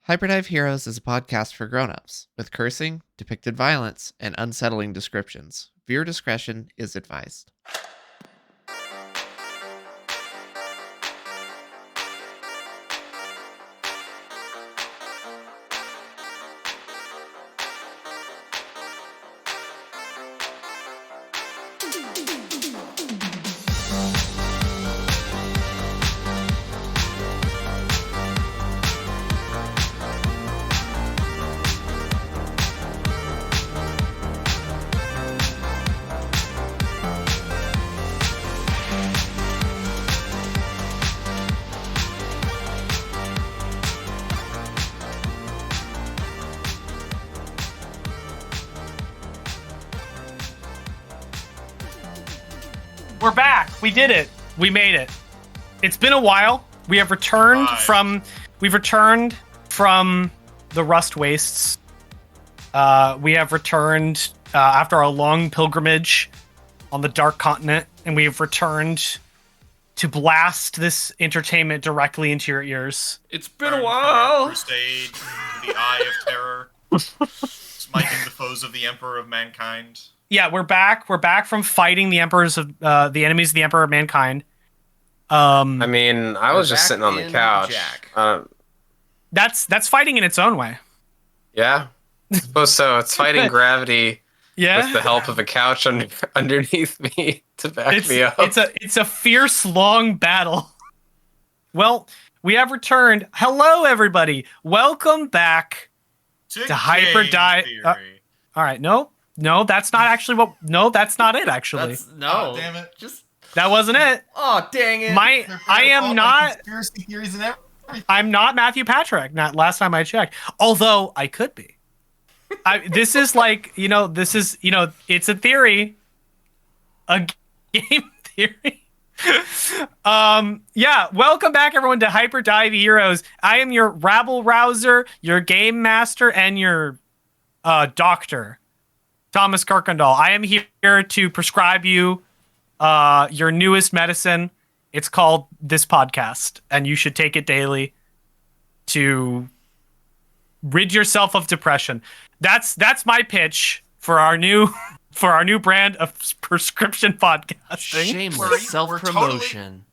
Hyperdive Heroes is a podcast for grown-ups, with cursing, depicted violence, and unsettling descriptions. Viewer discretion is advised. We're back. We did it. We made it. It's been a while. We have returned from the Rust Wastes. We have returned after a long pilgrimage on the Dark Continent, and we have returned to blast this entertainment directly into your ears. It's been a while. Crusade, the Eye of Terror, smiting the foes of the Emperor of Mankind. Yeah, we're back. We're back from fighting the emperors of the enemies of the Emperor of Mankind. I mean, I was just sitting on the couch. That's fighting in its own way. Yeah, I suppose so. It's fighting gravity. Yeah, with the help of a couch underneath me to back me up. It's a fierce, long battle. Well, we have returned. Hello, everybody. Welcome back to Hyperdive. All right, no, that's not actually what. No, that's not it. Actually, no. Oh, damn it! That wasn't it. Oh, dang it! I am not. Conspiracy theories and everything. I'm not Matthew Patrick. Not last time I checked. Although I could be. This is like This is It's a theory. A game theory. Yeah. Welcome back, everyone, to Hyperdive Heroes. I am your rabble rouser, your game master, and your doctor. Thomas Kirkendall. I am here to prescribe you your newest medicine. It's called this podcast, and you should take it daily to rid yourself of depression. That's my pitch for our new brand of prescription podcasting. Shameless self-promotion.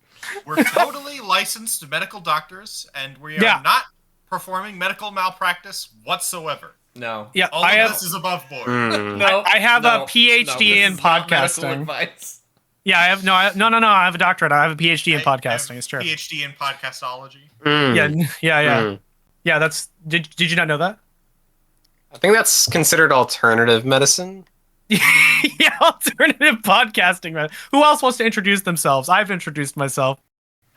We're totally licensed medical doctors, and we are not performing medical malpractice whatsoever. No. Yeah, all of this is above board. No, I have a PhD in podcasting. Yeah, I have no. I have a doctorate. I have a PhD in podcasting. It's true. PhD in podcastology. Yeah. That's. Did you not know that? I think that's considered alternative medicine. Yeah, alternative podcasting. Who else wants to introduce themselves? I've introduced myself.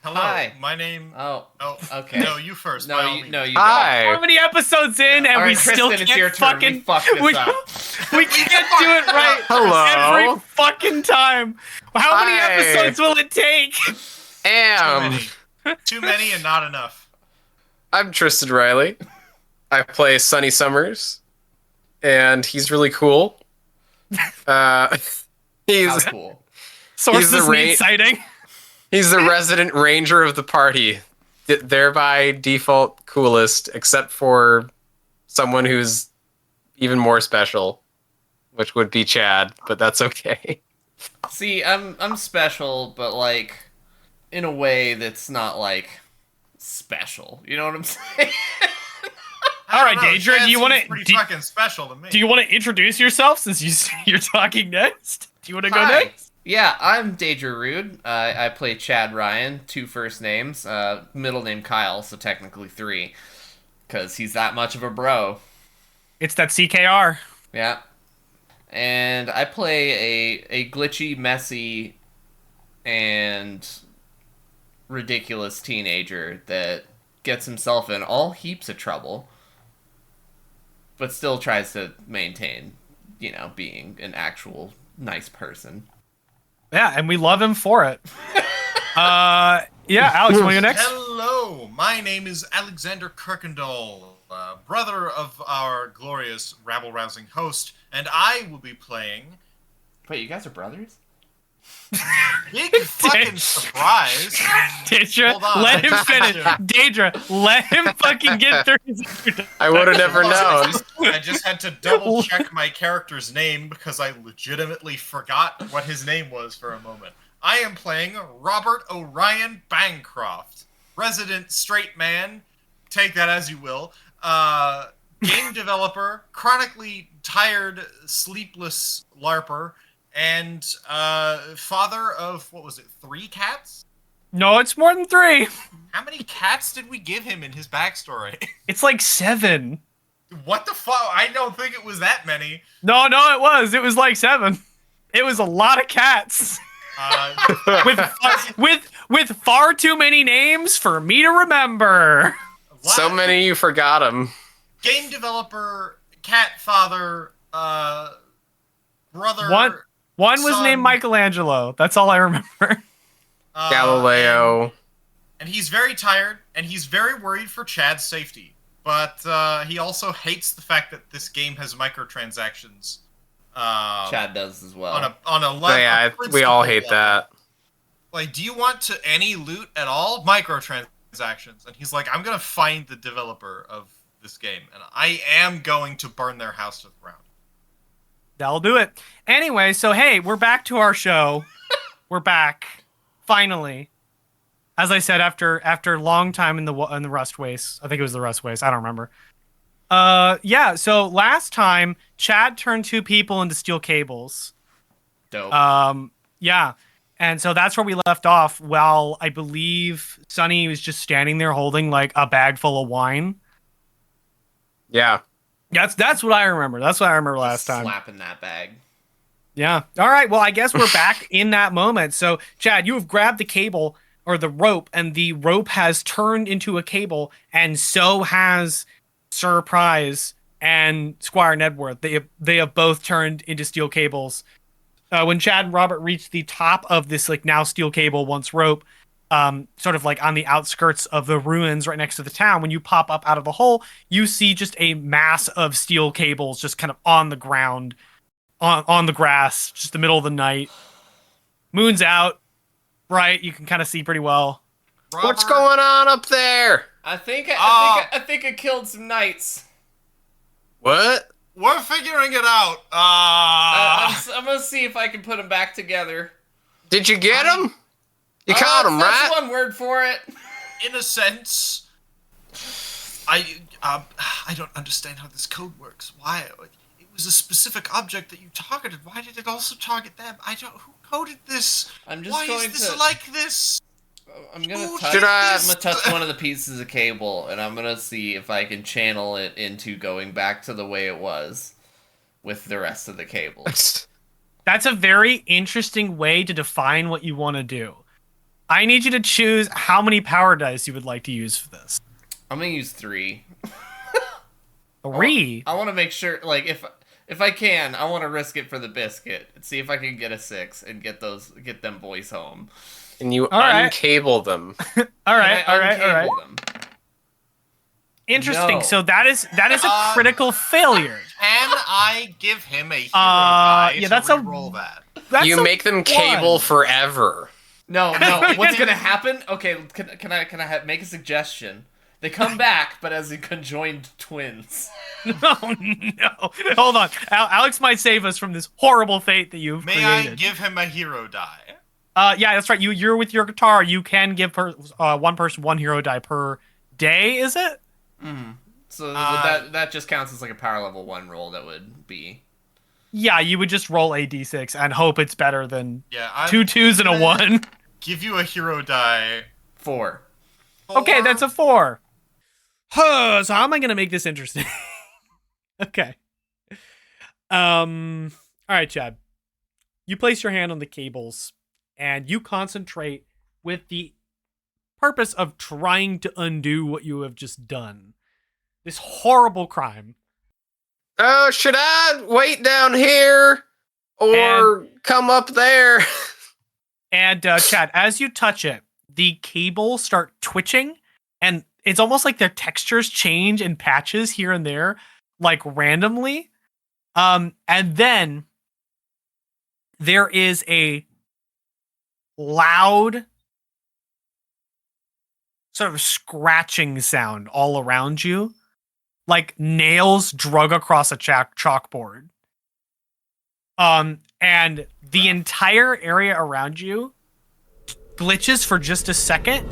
Hello, Hi. my name. Oh, okay. No, you first. No, you. Hi. How many episodes in, and All right, we still Kristen, can't fucking. We fucked this up. We can't do it right. Hello. Every fucking time. How many episodes will it take? Too many and not enough. I'm Tristan Riley. I play Sonny Summers, and he's really cool. He's cool. Sources need citing. He's the resident ranger of the party, thereby default coolest, except for someone who's even more special, which would be Chad, but that's okay. See, I'm special, but like in a way that's not like special. You know what I'm saying? All right, Daedra, do you want to? Fucking special to me. Do you want to introduce yourself since you're talking next? Do you want to go next? Yeah, I'm Daedra Rude. I play Chad Ryan, 2 first names, middle name Kyle, so technically 3, because he's that much of a bro. It's that CKR. Yeah. And I play a glitchy, messy, and ridiculous teenager that gets himself in all heaps of trouble, but still tries to maintain, being an actual nice person. Yeah, and we love him for it. Yeah, Alex, you want to go next? Hello, my name is Alexander Kirkendall, brother of our glorious rabble-rousing host, and I will be playing... Wait, you guys are brothers? Big fucking surprise. Daedra, Hold on, let I him just finish. had to- Daedra, let him fucking get through his introduction. I would have never known. I just had to double check my character's name because I legitimately forgot what his name was for a moment. I am playing Robert Orion Bancroft, resident straight man. Take that as you will. Game developer, chronically tired, sleepless LARPer, and father of, 3 cats? No, it's more than 3. How many cats did we give him in his backstory? It's like 7. What the fuck? I don't think it was that many. No, it was. It was like 7. It was a lot of cats. With far too many names for me to remember. So many you forgot them. Game developer, cat father, brother. One was son, named Michelangelo. That's all I remember. Galileo. And he's very tired, and he's very worried for Chad's safety. But he also hates the fact that this game has microtransactions. Chad does as well. On a level. Yeah, we all hate that. Like, do you want any loot at all? Microtransactions. And he's like, I'm going to find the developer of this game, and I am going to burn their house to the ground. That'll do it. Anyway, so hey, we're back to our show. We're back. Finally. As I said, after a long time in the Rust Waste. I think it was the Rust Waste. I don't remember. Yeah, so last time, Chad turned 2 people into steel cables. Dope. Yeah. And so that's where we left off, while I believe Sonny was just standing there holding like a bag full of wine. Yeah. That's what I remember. That's what I remember last time. Slapping that bag. Yeah. All right. Well, I guess we're back in that moment. So, Chad, you have grabbed the cable or the rope, and the rope has turned into a cable, and so has Surprise and Squire Nedworth. They have both turned into steel cables. When Chad and Robert reached the top of this like now steel cable, once rope, sort of like on the outskirts of the ruins right next to the town, when you pop up out of the hole, you see just a mass of steel cables just kind of on the ground, on the grass, just the middle of the night. Moon's out, right? You can kind of see pretty well. Robert, What's going on up there? I think I killed some knights. What? We're figuring it out. I'm gonna see if I can put them back together. Did you get him? You caught him, right? That's one word for it. In a sense, I don't understand how this code works. Why? It was a specific object that you targeted. Why did it also target them? Who coded this? I'm just Why going is this to like this? I'm gonna Who touch. did I'm this? gonna touch one of the pieces of cable, and I'm gonna see if I can channel it into going back to the way it was, with the rest of the cables. That's a very interesting way to define what you want to do. I need you to choose how many power dice you would like to use for this. I'm gonna use 3. 3? I want to make sure, like, if I can, I want to risk it for the biscuit and see if I can get a 6 and get them boys home. And you right. uncable them. All right. Them? Interesting. No. So that is a critical failure. Can I give him a hero die yeah, that's to a- roll that? You make them cable forever. No. What's gonna happen? Okay, can I make a suggestion? They come back, but as conjoined twins. Oh no! Hold on, Alex might save us from this horrible fate that you've May created. I give him a hero die? Yeah, that's right. You're with your guitar. You can give one person 1 hero die per day. Is it? So that just counts as like a power level 1 roll. That would be. Yeah, you would just roll a d6 and hope it's better than Yeah, 2 2s and a 1. Give you a hero die. 4. Okay, that's a 4. Huh, so how am I gonna make this interesting? Okay. All right, Chad. You place your hand on the cables and you concentrate with the purpose of trying to undo what you have just done. This horrible crime. Oh, should I wait down here or come up there? And Chad, as you touch it, the cables start twitching, and it's almost like their textures change in patches here and there, like randomly. And then there is a loud sort of scratching sound all around you, like nails drug across a chalkboard. And the entire area around you glitches for just a second,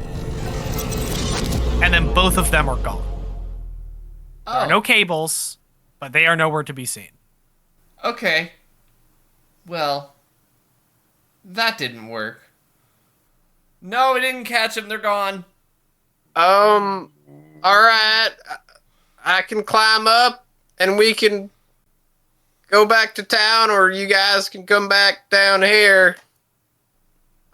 and then both of them are gone. There are no cables, but they are nowhere to be seen. Okay. Well, that didn't work. No, we didn't catch them. They're gone. All right. I can climb up and we can go back to town, or you guys can come back down here.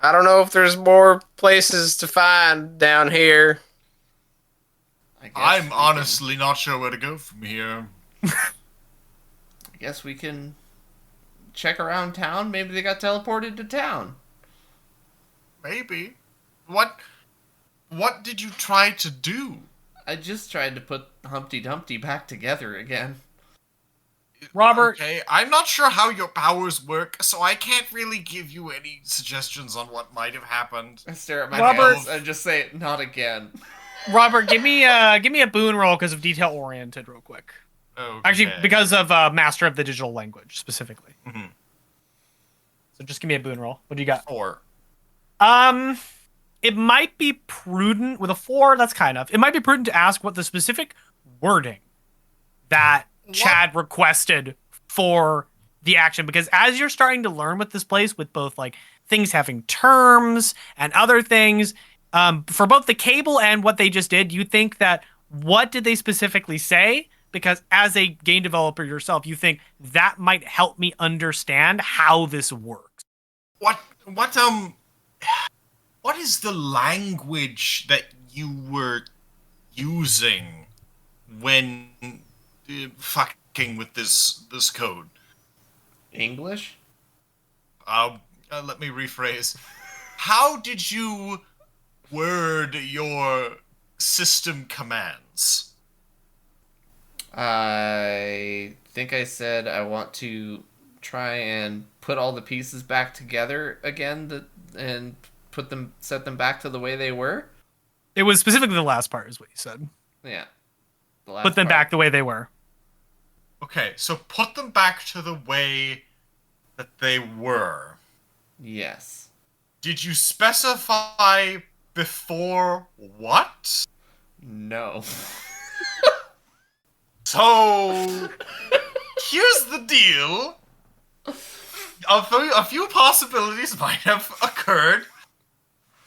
I don't know if there's more places to find down here. I'm honestly not sure where to go from here. I guess we can check around town. Maybe they got teleported to town. Maybe. What did you try to do? I just tried to put Humpty Dumpty back together again. Robert. Okay, I'm not sure how your powers work, so I can't really give you any suggestions on what might have happened. I stare at my Robert. hands and just say, not again. Robert, give me a boon roll because of detail oriented, real quick. Okay. Actually, because of master of the digital language specifically. Mm-hmm. So just give me a boon roll. What do you got? 4. It might be prudent with a 4. That's kind of. It might be prudent to ask what the specific wording that Chad requested for the action, because as you're starting to learn with this place, with both like things having terms and other things, for both the cable and what they just did, you think that what did they specifically say? Because as a game developer yourself, you think that might help me understand how this works. What is the language that you were using when fucking with this code? English? Let me rephrase. How did you word your system commands? I think I said I want to try and put all the pieces back together again and set them back to the way they were. It was specifically the last part is what you said. Yeah. Put them back the way they were. Okay, so put them back to the way that they were. Yes. Did you specify before what? No. So, here's the deal. A few possibilities might have occurred.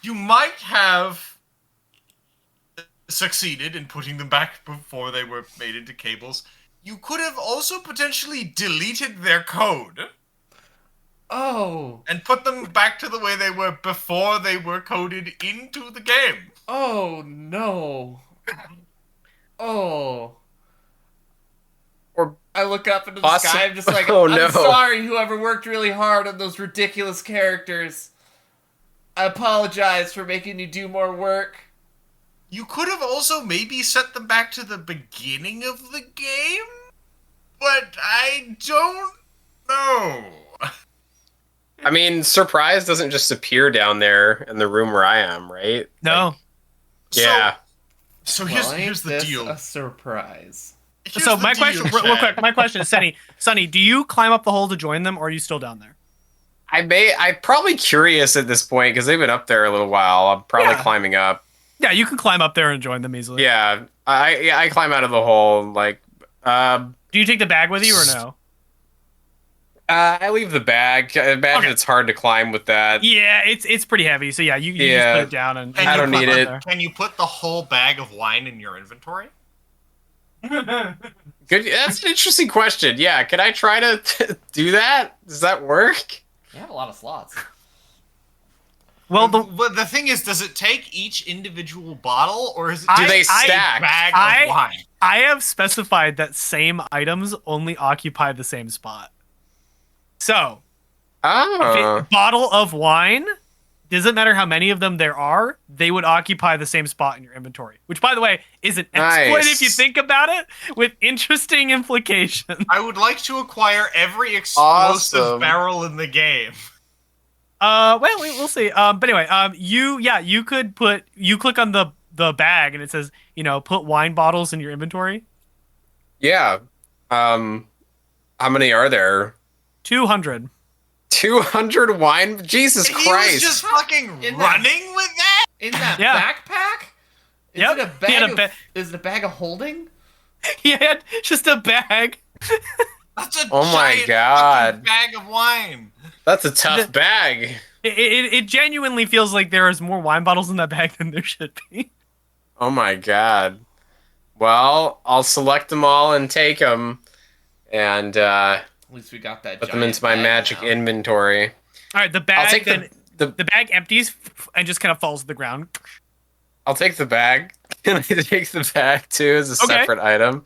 You might have succeeded in putting them back before they were made into cables. You could have also potentially deleted their code. Oh. And put them back to the way they were before they were coded into the game. Oh, no. Oh. Or I look up into the sky, I'm just like, Oh, no. I'm sorry, whoever worked really hard on those ridiculous characters. I apologize for making you do more work. You could have also maybe set them back to the beginning of the game, but I don't know. I mean, surprise doesn't just appear down there in the room where I am, right? No. Like, yeah. So Well, here's the ain't deal. this a surprise? Here's So the my deal, question, real Chad. quick, my question is, Sunny, do you climb up the hole to join them, or are you still down there? I'm probably curious at this point because they've been up there a little while. I'm probably climbing up. Yeah, you can climb up there and join them easily. Yeah, I climb out of the hole. Like, Do you take the bag with you or no? I leave the bag. I imagine it's hard to climb with that. Yeah, it's pretty heavy. So yeah, you just put it down and Can I you don't put need the- it. Can you put the whole bag of wine in your inventory? Good. That's an interesting question. Yeah, can I try to do that? Does that work? You have a lot of slots. Well, But the thing is, does it take each individual bottle, or is it Do they just a stack? bag I- of wine? I have specified that same items only occupy the same spot. So, Oh. bottle of wine, doesn't matter how many of them there are, they would occupy the same spot in your inventory. Which, by the way, is an exploit Nice. if you think about it, with interesting implications. I would like to acquire every explosive Awesome. barrel in the game. We'll see. But anyway, you click on the bag and it says, put wine bottles in your inventory. Yeah. How many are there? 200. 200 wine? Jesus He was Christ. just fucking In that- running with that? In that Yeah. backpack? Is Yep. it a He had bag a of, is it a bag of holding? He had just a bag. That's a Oh my giant God. fucking bag of wine. That's a tough bag. It genuinely feels like there is more wine bottles in that bag than there should be. Oh my God. Well, I'll select them all and take them and At least we got that. put them giant into my bag magic now. inventory. All right, the I'll bag take then the the bag empties and just kind of falls to the ground. I'll take the bag. Can I take the bag too as a Okay. separate item?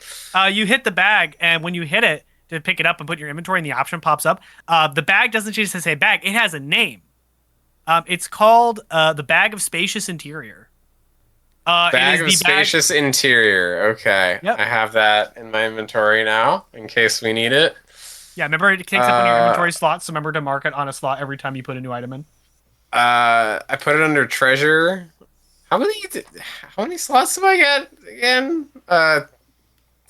You hit the bag, and when you hit it to pick it up and put in your inventory, and the option pops up, the bag doesn't just say bag; it has a name. It's called the Bag of Spacious Interior. It Bag is of the spacious interior. Okay. Yep. I have that in my inventory now in case we need it. Yeah, remember it takes up one of your inventory slots, so remember to mark it on a slot every time you put a new item in. I put it under treasure. How many slots do I get again?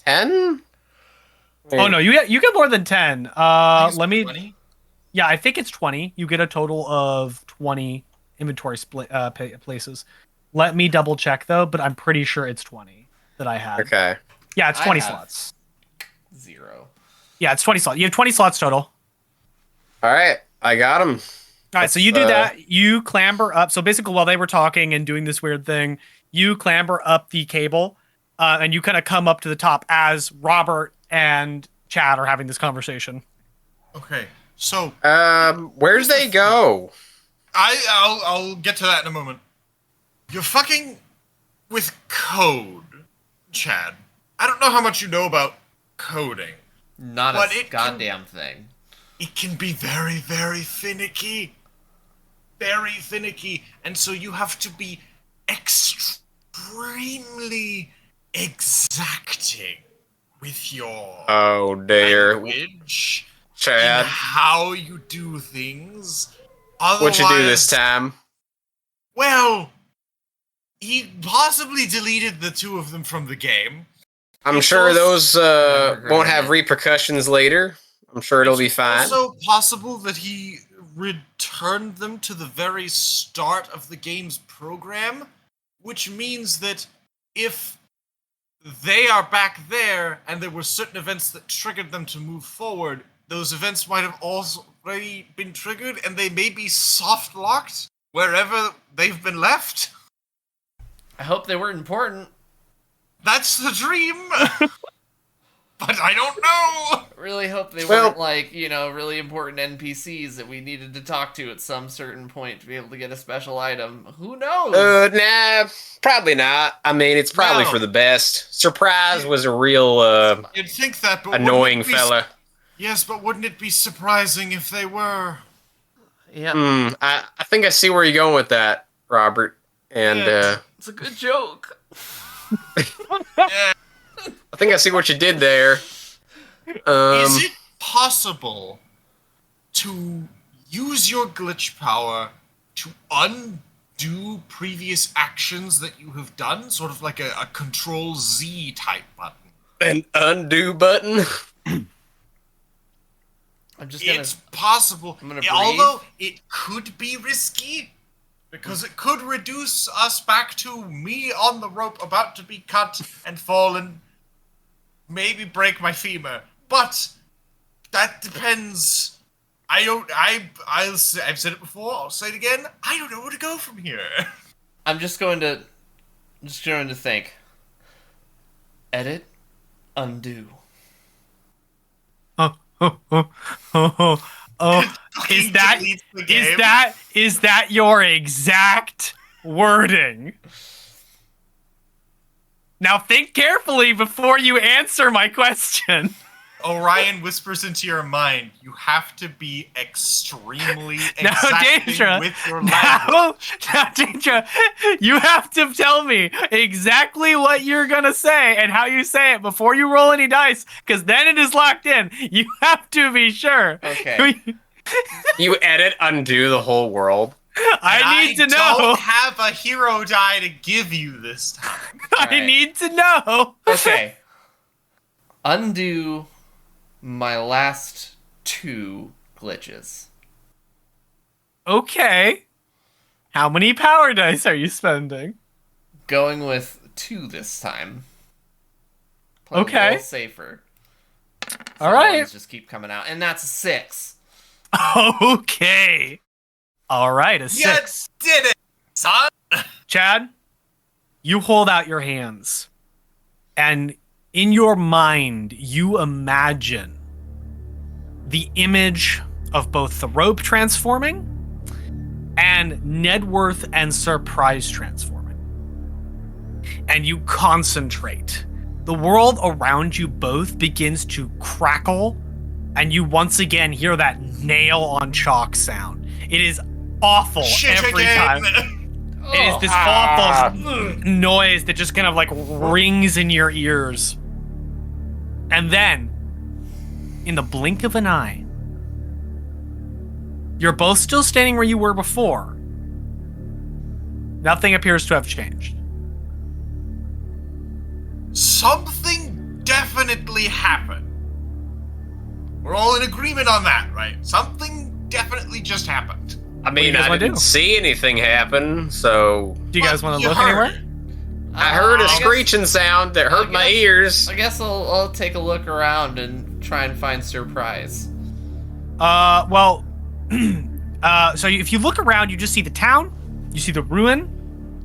10? Oh no, you get more than 10. I think Let me. it's 20. Yeah, I think it's 20. You get a total of 20 inventory places. Let me double check though, but I'm pretty sure it's 20 that I had. Okay. Yeah, it's I 20 have- slots. 0. Yeah, it's 20 slots. You have 20 slots total. All right. I got them. All right, so you do that. You clamber up. So basically, while they were talking and doing this weird thing, you clamber up the cable, and you kind of come up to the top as Robert and Chad are having this conversation. Okay, so Where's they go? I'll get to that in a moment. You're fucking with code, Chad. I don't know how much you know about coding. Not But a it can- goddamn thing. It can be very, very finicky. Very finicky. And so you have to be extremely exacting with your Oh dear. language and Chad, how you do things. what'd you do this Otherwise- time? Well, he possibly deleted the two of them from the game. I'm It's sure also- those Never won't heard have of it. repercussions later. I'm sure it'll be fine. It's also possible that he returned them to the very start of the game's program, which means that if they are back there and there were certain events that triggered them to move forward, those events might have already been triggered and they may be soft locked wherever they've been left. I hope they weren't important. That's the dream. But I don't know. Really hope they Well- weren't like, really important NPCs that we needed to talk to at some certain point to be able to get a special item. Who knows? Nah, probably not. I mean, it's probably No. for the best. Surprise was a real You'd think that, but wouldn't annoying it be- fella. Yes, but wouldn't it be surprising if they were? Yeah, I think I see where you're going with that, Robert. And Yeah. it's a good joke. I think I see what you did there. Is it possible to use your glitch power to undo previous actions that you have done? Sort of like a Control Z type button. An undo button? I'm just gonna. It's possible. I'm gonna breathe. Although it could be risky, because it could reduce us back to me on the rope about to be cut and fallen. Maybe break my femur. But that depends. I've said it before, I'll say it again. I don't know where to go from here. I'm just going to think. Edit, undo. Is that Deletes the game. is that your exact wording? Now think carefully before you answer my question. Orion whispers into your mind, you have to be extremely Now, exacting Daedra, with your language. now, Daedra, you have to tell me exactly what you're gonna say and how you say it before you roll any dice, because then it is locked in. You have to be sure. Okay. You edit, undo the whole world. I need to know. I don't have a hero die to give you this time. I need to know. Okay. Undo my last 2 glitches. Okay. How many power dice are you spending? Going with 2 this time. Playing Okay. A little safer. All right. Ones just keep coming out, and that's a 6. Okay. All right, a 6. You did it, son. Chad, you hold out your hands, and in your mind, you imagine the image of both the rope transforming and Nedworth and Surprise transforming. And you concentrate. The world around you both begins to crackle, and you once again hear that nail on chalk sound. It is awful every time. It is this awful noise that just kind of like rings in your ears. And then, in the blink of an eye, you're both still standing where you were before. Nothing appears to have changed. Something definitely happened. We're all in agreement on that, right? Something definitely just happened. I mean, guys I wanna didn't do? see anything happen, so Do you guys But want to you look heard anywhere? it. I heard a guess- screeching sound that hurt my ears. I guess I'll take a look around and try and find Surprise. Well, so if you look around, you just see the town, you see the ruin,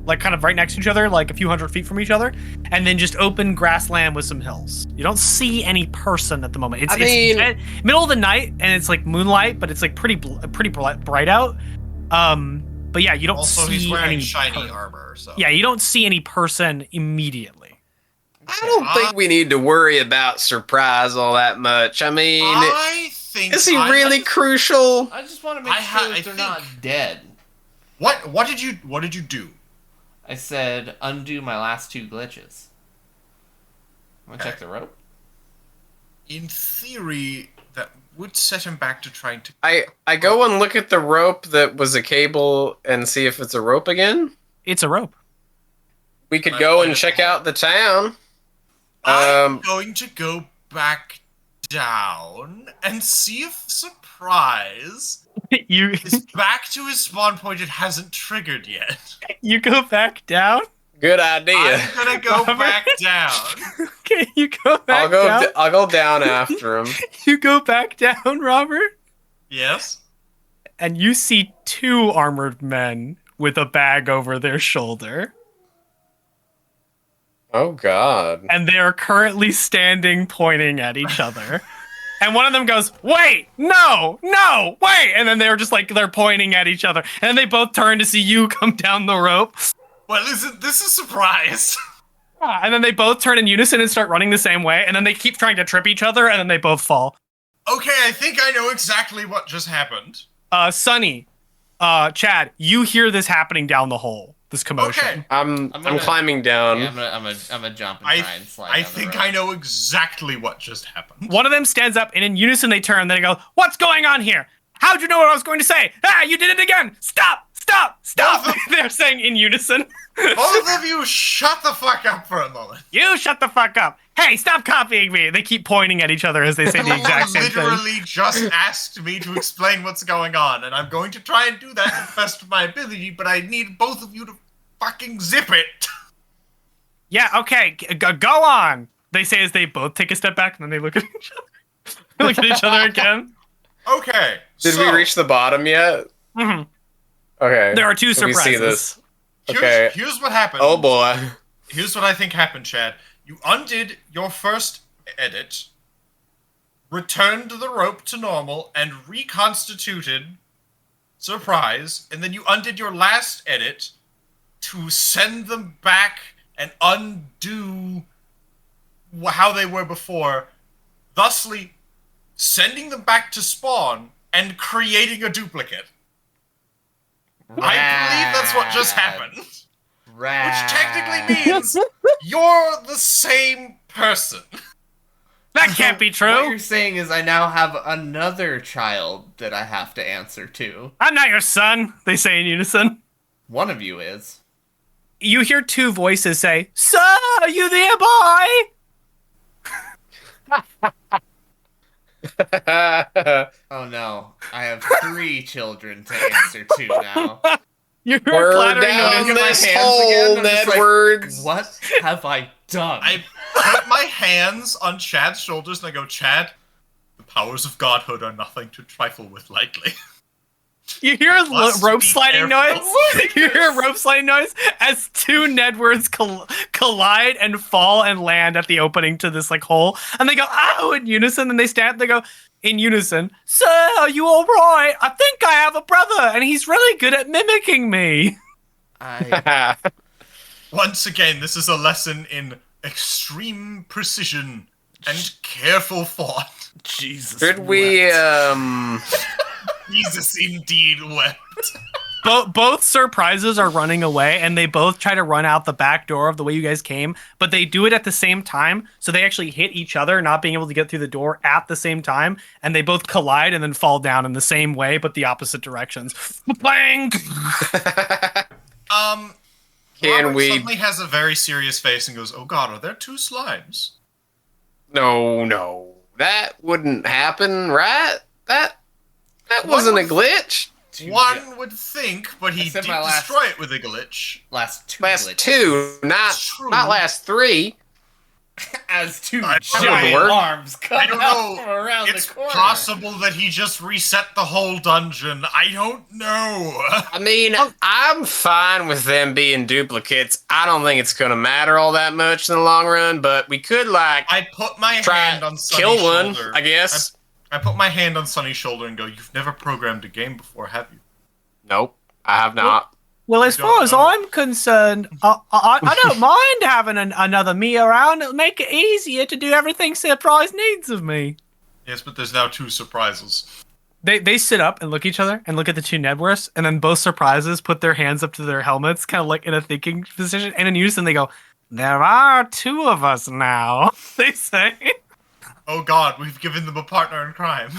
like kind of right next to each other, like a few hundred feet from each other, and then just open grassland with some hills. You don't see any person at the moment. It's dead, middle of the night, and it's like moonlight, but it's like pretty bright out. But yeah, you don't Also, see he's wearing any shiny armor, so. Yeah, you don't see any person immediately. I don't think we need to worry about Surprise all that much. I mean, I think. is he really crucial? I just want to make I sure I that they're not think- dead. What did you do? I said undo my last 2 glitches. Want to check the rope? In theory, that would set him back to trying to. I go and look at the rope that was a cable and see if it's a rope again. It's a rope. We could go and check out the town. I'm going to go back down and see if Surprise you is back to his spawn point. It hasn't triggered yet. you go back down. Good idea. I'm gonna go Robert? back down. Okay, you go back I'll go. down. I'll go down after him. You go back down, Robert, Yes. and you see 2 armored men with a bag over their shoulder, Oh God. and they are currently standing pointing at each other. And one of them goes, "Wait, no, wait!" And then they're just like they're pointing at each other, and then they both turn to see you come down the rope. Well, this is Surprise. And then they both turn in unison and start running the same way, and then they keep trying to trip each other, and then they both fall. Okay, I think I know exactly what just happened. Sunny, Chad, you hear this happening down the hole, this commotion. Okay. I'm gonna- climbing down. Yeah, I'm gonna jump and try and slide. I down the think rope. I know exactly what just happened. One of them stands up, and in unison they turn, then they go, "What's going on here? How'd you know what I was going to say? Ah, you did it again! Stop! Both They're saying in unison. Both of you shut the fuck up for a moment. You shut the fuck up. Hey, stop copying me. They keep pointing at each other as they say the exact You same thing. literally just asked me to explain what's going on, and I'm going to try and do that to the best of my ability, but I need both of you to fucking zip it. Yeah, okay, go on. They say as they both take a step back, and then they look at each other. They look at each other again. Okay. Did we reach the bottom yet? Mhm. Okay. There are 2 Let me see surprises. this. Okay. Here's what happened. Oh boy. Here's what I think happened, Chad. You undid your first edit, returned the rope to normal, and reconstituted Surprise, and then you undid your last edit to send them back and undo how they were before, thusly sending them back to spawn and creating a duplicate. I believe that's what just happened. Rad. Which technically means you're the same person. That can't be What true. you're saying is I now have another child that I have to answer to. I'm not your son, they say in unison. One of you is. You hear two voices say, "Sir, are you there, boy?" Oh no, I have 3 children to answer to now. You're We're clattering down noise. this hands hole, again, I'm just like, Nedworth. What have I done? I put my hands on Chad's shoulders and I go, Chad, the powers of godhood are nothing to trifle with lightly. You hear a Must rope be sliding careful. noise. You hear a rope sliding noise as 2 Nedworths collide and fall and land at the opening to this like hole, and they go "ow" in unison. And they stand. They go in unison. "Sir, are you all right? I think I have a brother, and he's really good at mimicking me." Once again, this is a lesson in extreme precision and careful thought. Jesus. Should we, Jesus indeed wept. Both surprises are running away, and they both try to run out the back door of the way you guys came, but they do it at the same time, so they actually hit each other, not being able to get through the door at the same time, and they both collide and then fall down in the same way, but the opposite directions. Bang! Robert we- suddenly has a very serious face and goes, "Oh God, are there 2 slimes?" No. That wouldn't happen, right? That wasn't a glitch. One would think, but he said did my last- destroy it with a glitch. Last 2 Last glitches. 2, not True. last 3. As 2 I don't giant know. arms come I don't out know. from around It's the corner. possible that he just reset the whole dungeon. I don't know. I mean, I'm fine with them being duplicates. I don't think it's gonna matter all that much in the long run, but we could like I put my try hand on Sunny's kill one, shoulder. I guess. I put my hand on Sunny's shoulder and go, "You've never programmed a game before, have you?" Nope, I have not. Well, as Don't far as know. I'm concerned, I don't mind having another me around. It'll make it easier to do everything Surprise needs of me. Yes, but there's now 2 surprises. They sit up and look at each other and look at the 2 Nedworths, and then both Surprises put their hands up to their helmets, kind of like in a thinking position, and in unison they go, "There are 2 of us now," they say. Oh God, we've given them a partner in crime.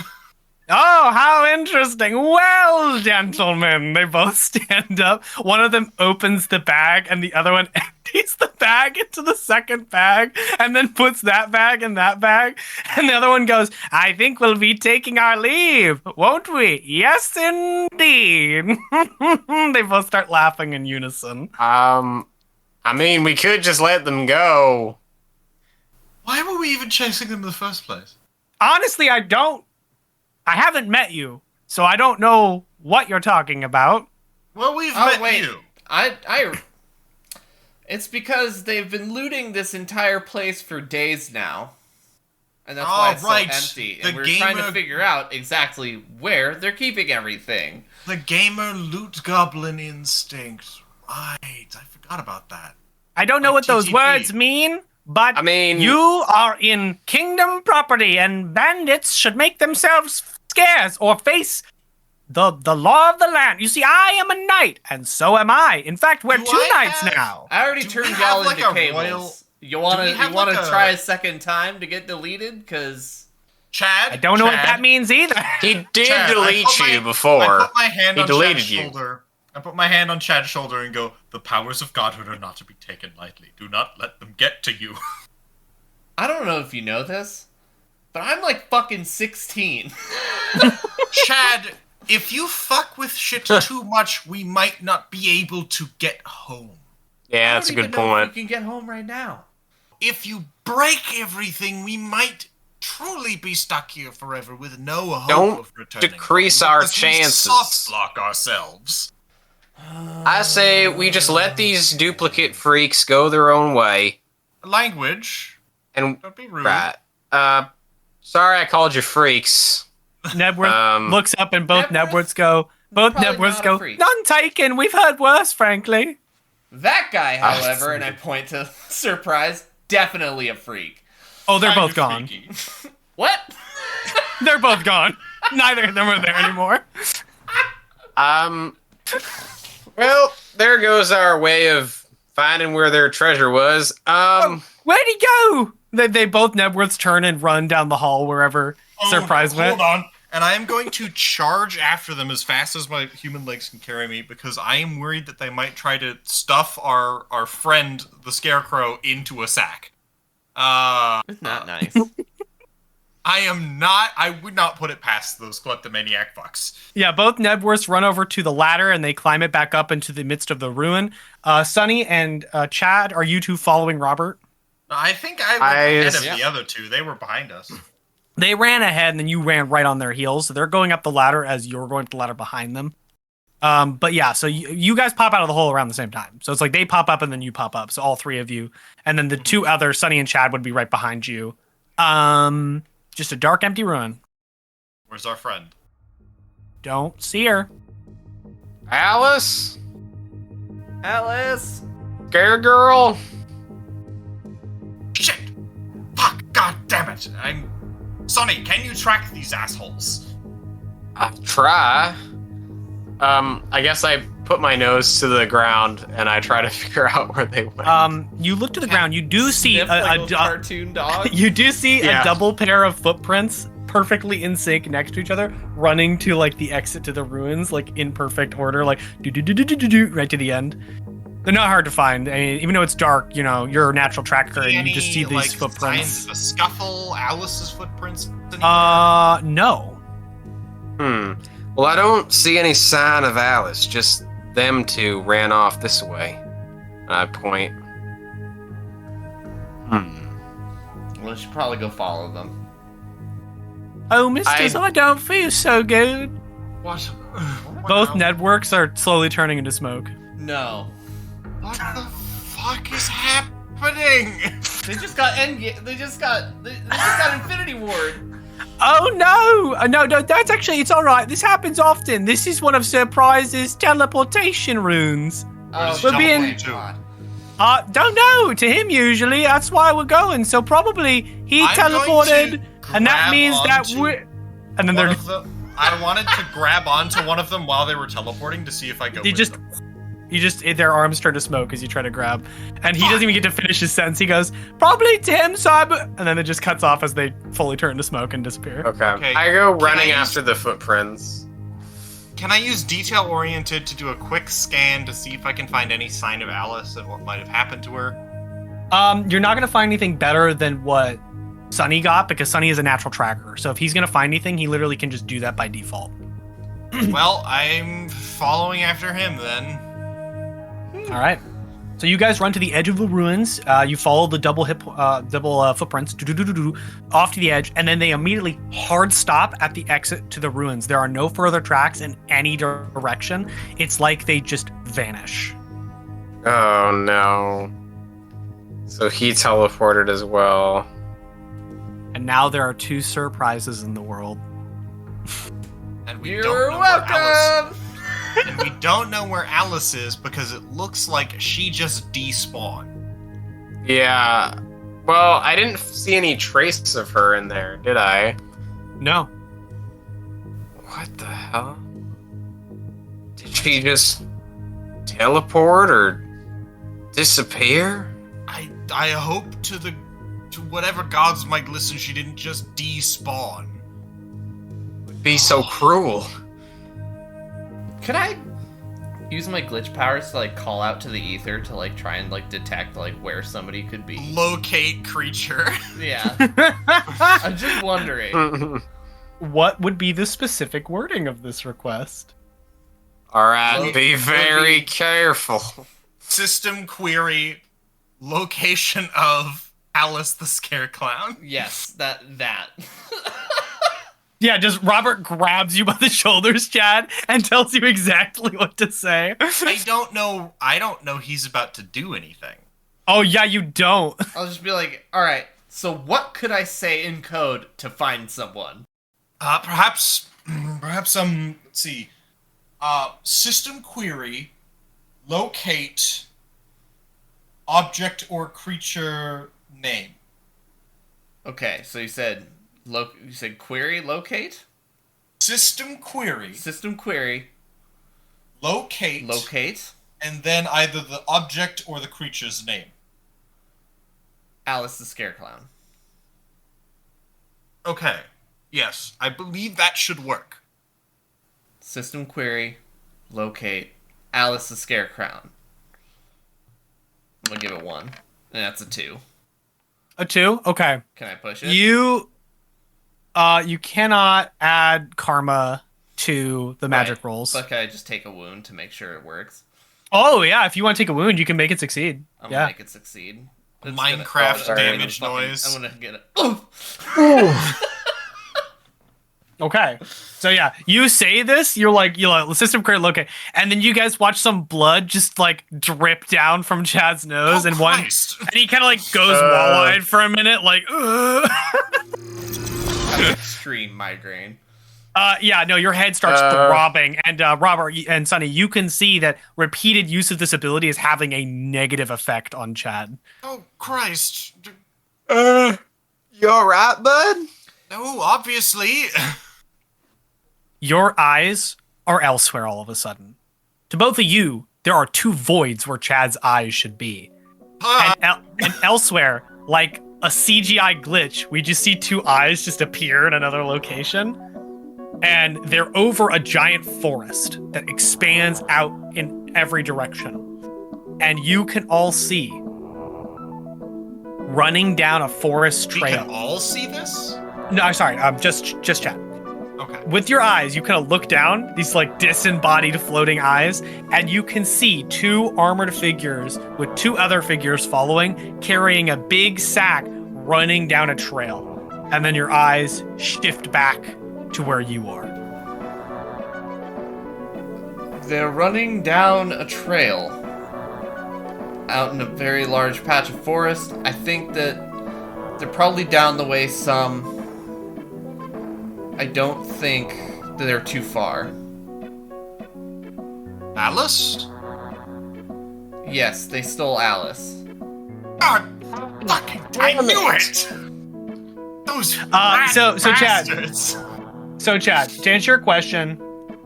"Oh, how interesting. Well, gentlemen," they both stand up. One of them opens the bag, and the other one empties the bag into the second bag, and then puts that bag in that bag. And the other one goes, "I think we'll be taking our leave, won't we? Yes, indeed." They both start laughing in unison. I mean, we could just let them go. Why were we even chasing them in the first place? Honestly, I haven't met you, so I don't know what you're talking about. Well, we've Oh met wait, you. It's because they've been looting this entire place for days now. And that's Oh, why it's right. so empty. The And we're trying to gamer- figure out exactly where they're keeping everything. The gamer loot goblin instinct. Right, I forgot about that. I don't know Like what those TTP. words mean, but I mean- you are in kingdom property, and bandits should make themselves scarce or face the law of the land. You see, I am a knight, and so am I. In fact, we're Do 2 I knights have- now. I already Do we turned have, y'all like, into a cables. royal- You wanna do we have, you wanna like, a- try a second time to get deleted? Cause Chad? I don't know what Chad, that means either. He did Chad, I delete put you my- before. I put my hand He on deleted Chad's you. shoulder. I put my hand on Chad's shoulder and go, "The powers of godhood are not to be taken lightly. Do not let them get to you." I don't know if you know this, but I'm like fucking 16. Chad, if you fuck with shit too much, we might not be able to get home. Yeah, that's a good point. You can get home right now. If you break everything, we might truly be stuck here forever with no hope Don't of returning. decrease home our because we chances. soft lock ourselves. I say we just let these duplicate freaks go their own way. Language. And Don't be rude. right. Sorry I called you freaks. Nedworth looks up, and both Nedworth? Nedworths go. Both Probably Nedworths not a go. freak. None taken. We've heard worse, frankly. That guy, however, and I point to Surprise, definitely a freak. Oh, they're Kind both of gone. freaky. What? They're both gone. Neither of them are there anymore. Well, there goes our way of finding where their treasure was. Where'd he go? They both Nedworths turn and run down the hall wherever Surprise went. Hold on. And I am going to charge after them as fast as my human legs can carry me because I am worried that they might try to stuff our friend, the Scarecrow, into a sack. It's not nice. I would not put it past those kleptomaniac fucks. Yeah, both Nedworths run over to the ladder and they climb it back up into the midst of the ruin. Sunny and Chad, are you two following Robert? I think I went ahead of the other two. They were behind us. They ran ahead and then you ran right on their heels. So they're going up the ladder as you're going up the ladder behind them. But yeah, so you guys pop out of the hole around the same time. So it's like they pop up and then you pop up. So all three of you. And then the two others, Sunny and Chad, would be right behind you. Just a dark, empty ruin. Where's our friend? Don't see her. Alice? Alice! Scare girl? Shit! Fuck! God damn it! Sonny, can you track these assholes? I'll try. I guess I put my nose to the ground and I try to figure out where they went. You look to the ground. You do see a cartoon dog. You do see a double pair of footprints, perfectly in sync next to each other, running to like the exit to the ruins, like in perfect order, like do right to the end. They're not hard to find. I mean, even though it's dark, you know, you're a natural tracker and you just see these footprints. Signs of a scuffle, Alice's footprints. No. Well, I don't see any sign of Alice. Just them two ran off this way. I point. We should probably go follow them. Oh, misters, I don't feel so good. What? Both Nedworths are slowly turning into smoke. No. What the fuck is happening? They just got They just got Infinity Ward. Oh no! No, that's actually, it's alright. This happens often. This is one of Surprise's teleportation runes. We're being... don't know. To him, usually. That's why we're going. So probably he teleported, and that means that we're... And then they're... I wanted to grab onto one of them while they were teleporting to see if I go with them. Their arms turn to smoke as you try to grab. And he doesn't even get to finish his sentence. He goes, probably Tim, and then it just cuts off as they fully turn to smoke and disappear. Okay. I go running after the footprints. Can I use detail-oriented to do a quick scan to see if I can find any sign of Alice and what might have happened to her? You're not going to find anything better than what Sunny got, because Sunny is a natural tracker. So if he's going to find anything, he literally can just do that by default. Well, I'm following after him then. All right. So you guys run to the edge of the ruins. You follow the double footprints off to the edge, and then they immediately hard stop at the exit to the ruins. There are no further tracks in any direction. It's like they just vanish. Oh no. So he teleported as well. And now there are two Surprises in the world. And we You're don't know welcome! where Alice... And we don't know where Alice is because it looks like she just despawned. Yeah. Well, I didn't see any trace of her in there, did I? No. What the hell? Did she just teleport or disappear? I hope to whatever gods might listen, she didn't just despawn. Would be so cruel. Could I use my glitch powers to like call out to the ether to like try and like detect like where somebody could be? Locate creature. Yeah. I'm just wondering. What would be the specific wording of this request? Alright, be very careful. System query, location of Alice the Scare Clown. Yes, that. Yeah, just Robert grabs you by the shoulders, Chad, and tells you exactly what to say. I don't know he's about to do anything. Oh, yeah, you don't. I'll just be like, all right, so what could I say in code to find someone? Perhaps, let's see. System query, locate, object or creature name. Okay, so you said query locate? System query. System query. Locate. And then either the object or the creature's name. Alice the Scare Clown. Okay. Yes, I believe that should work. System query, locate Alice the Scarecrow. I'm gonna give it 1, and that's a 2. A 2? Okay. Can I push it? You cannot add karma to the magic rolls. But can I just take a wound to make sure it works? Oh yeah, if you want to take a wound, you can make it succeed. I'm gonna make it succeed. It's Minecraft gonna, damage fucking, noise. I'm gonna get it. Okay, so yeah, you say this, you're like system credit locate, and then you guys watch some blood just like drip down from Chad's nose, and Christ. and he kind of like goes wall-eyed for a minute, like. Extreme migraine. Yeah, no, your head starts throbbing, and Robert and Sonny, you can see that repeated use of this ability is having a negative effect on Chad. Oh, Christ. You alright, bud? No, obviously. Your eyes are elsewhere all of a sudden. To both of you, there are 2 voids where Chad's eyes should be. And elsewhere, like a CGI glitch, we just see 2 eyes just appear in another location. And they're over a giant forest that expands out in every direction. And you can all see, running down a forest trail. We can all see this? No, sorry, just Chad. Okay. With your eyes, you kind of look down, these like disembodied floating eyes, and you can see 2 armored figures with 2 other figures following, carrying a big sack running down a trail. And then your eyes shift back to where you are. They're running down a trail out in a very large patch of forest. I think that they're probably down the way some. I don't think that they're too far. Alice? Yes, they stole Alice. God fucking, I knew it! Those Chad. So Chad, to answer your question,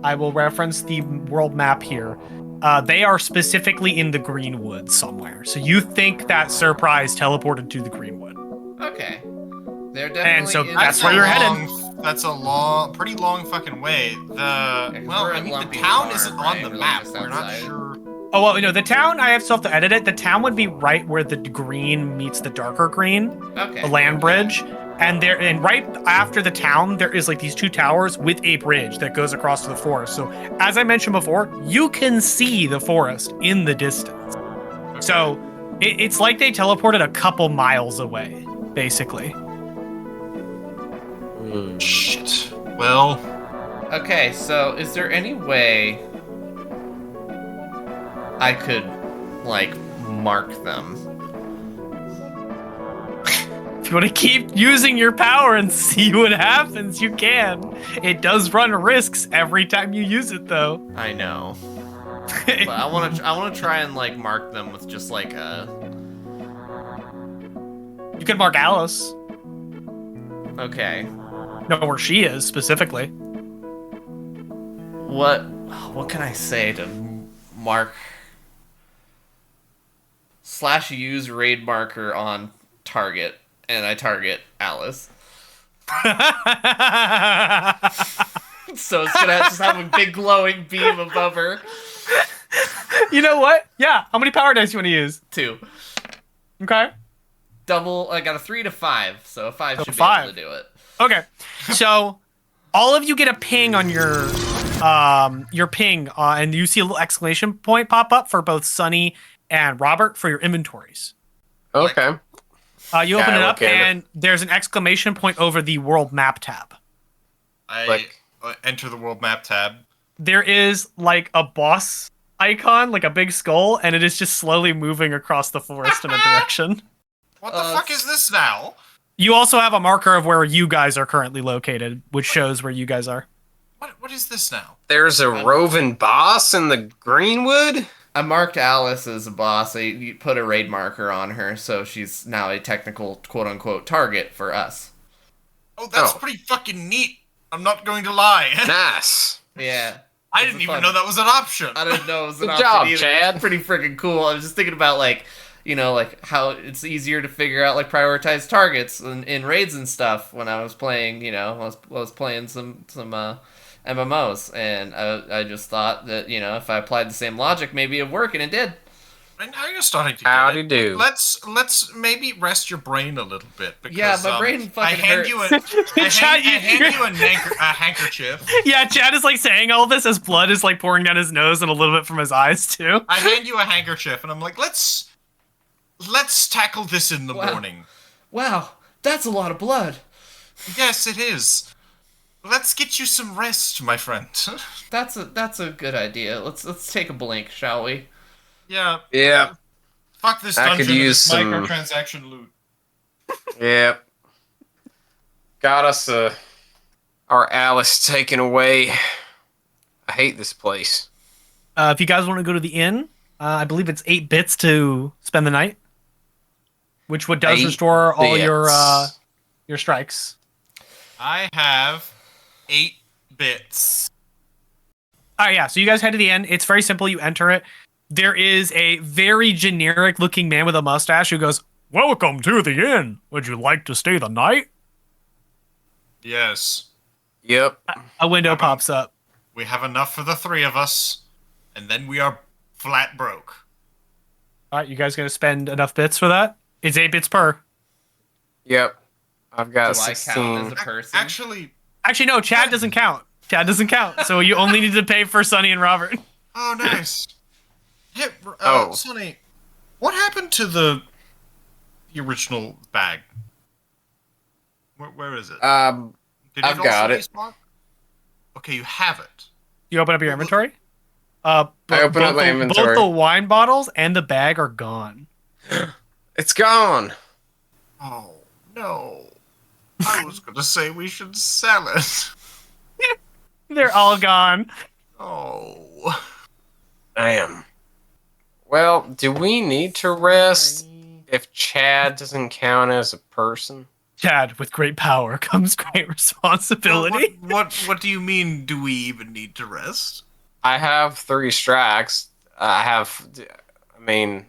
I will reference the world map here. They are specifically in the Greenwood somewhere. So you think that Surprise teleported to the Greenwood. Okay. They're definitely And so in that's where you're headed. That's a pretty long fucking way. The Lumpy town Farm, isn't right? on the We're map. just We're not outside. sure. Oh, well, no, the town, I have still have to edit it. The town would be right where the green meets the darker green. Okay. The land bridge. And right after the town, there is like these 2 towers with a bridge that goes across to the forest. So as I mentioned before, you can see the forest in the distance. Okay. So it's like they teleported a couple miles away, basically. Shit. Well, Okay, so is there any way I could, like, mark them? If you want to keep using your power and see what happens, you can. It does run risks every time you use it, though. I know. But I want to try and, like, mark them with just, like, a... You could mark Alice. Okay. Know where she is, specifically. What can I say to mark... /use raid marker on target, and I target Alice. So it's gonna just have a big glowing beam above her. You know what? Yeah. How many power dice you want to use? 2. Okay. Double. I got a 3 to 5, so a 5 should be 5. able to do it. Okay. So all of you get a ping on your ping, and you see a little exclamation point pop up for both Sunny and Robert for your inventories. Okay. You open it up, okay. and there's an exclamation point over the world map tab. I enter the world map tab. There is like a boss icon, like a big skull, and it is just slowly moving across the forest in a direction. What the fuck is this now? You also have a marker of where you guys are currently located, which shows where you guys are. What is this now? There's a roving boss in the Greenwood? I marked Alice as a boss. You put a raid marker on her, so she's now a technical quote-unquote target for us. Oh, that's pretty fucking neat. I'm not going to lie. Nice. Yeah. I didn't even know that was an option. I didn't know it was an Good option job, either. Chad. It's pretty freaking cool. I was just thinking about, like, like how it's easier to figure out like prioritized targets in raids and stuff when I was playing, I was playing some MMOs, and I just thought that if I applied the same logic, maybe it'd work, and it did. And now you're starting to get Howdy it. do. Let's maybe rest your brain a little bit, because Yeah, my brain I fucking hand hurts. you a handkerchief. Yeah, Chad is like saying all this as blood is like pouring down his nose and a little bit from his eyes too. I hand you a handkerchief, and I'm like, let's tackle this in the morning. Wow, that's a lot of blood. Yes, it is. Let's get you some rest, my friend. That's a good idea. Let's take a blink, shall we? Yeah. Yeah. Fuck this I dungeon could and use this some- microtransaction loot. Yep. Got us our Alice taken away. I hate this place. If you guys want to go to the inn, I believe it's 8 bits to spend the night, which does 8 restore all bits. your strikes. I have 8 bits. All right, yeah. So you guys head to the inn. It's very simple. You enter it. There is a very generic-looking man with a mustache who goes, "Welcome to the inn. Would you like to stay the night?" Yes. Yep. A window pops up. We have enough for the 3 of us, and then we are flat broke. All right, you guys gonna spend enough bits for that? It's 8 bits per. Yep. I've got Do I count 16. as a person? Actually, Actually, no. Chad doesn't count. Chad doesn't count. So you only need to pay for Sonny and Robert. oh, nice. Hey, Oh. Sonny, what happened to the original bag? Where is it? Did I've got it. respawn? Okay, you have it. You open up your inventory. I open up my inventory. Both the wine bottles and the bag are gone. It's gone. Oh, no. I was going to say we should sell it. They're all gone. Oh. Damn. Well, do we need to rest if Chad doesn't count as a person? Chad, with great power comes great responsibility. What do you mean, do we even need to rest? I have 3 strikes. I mean,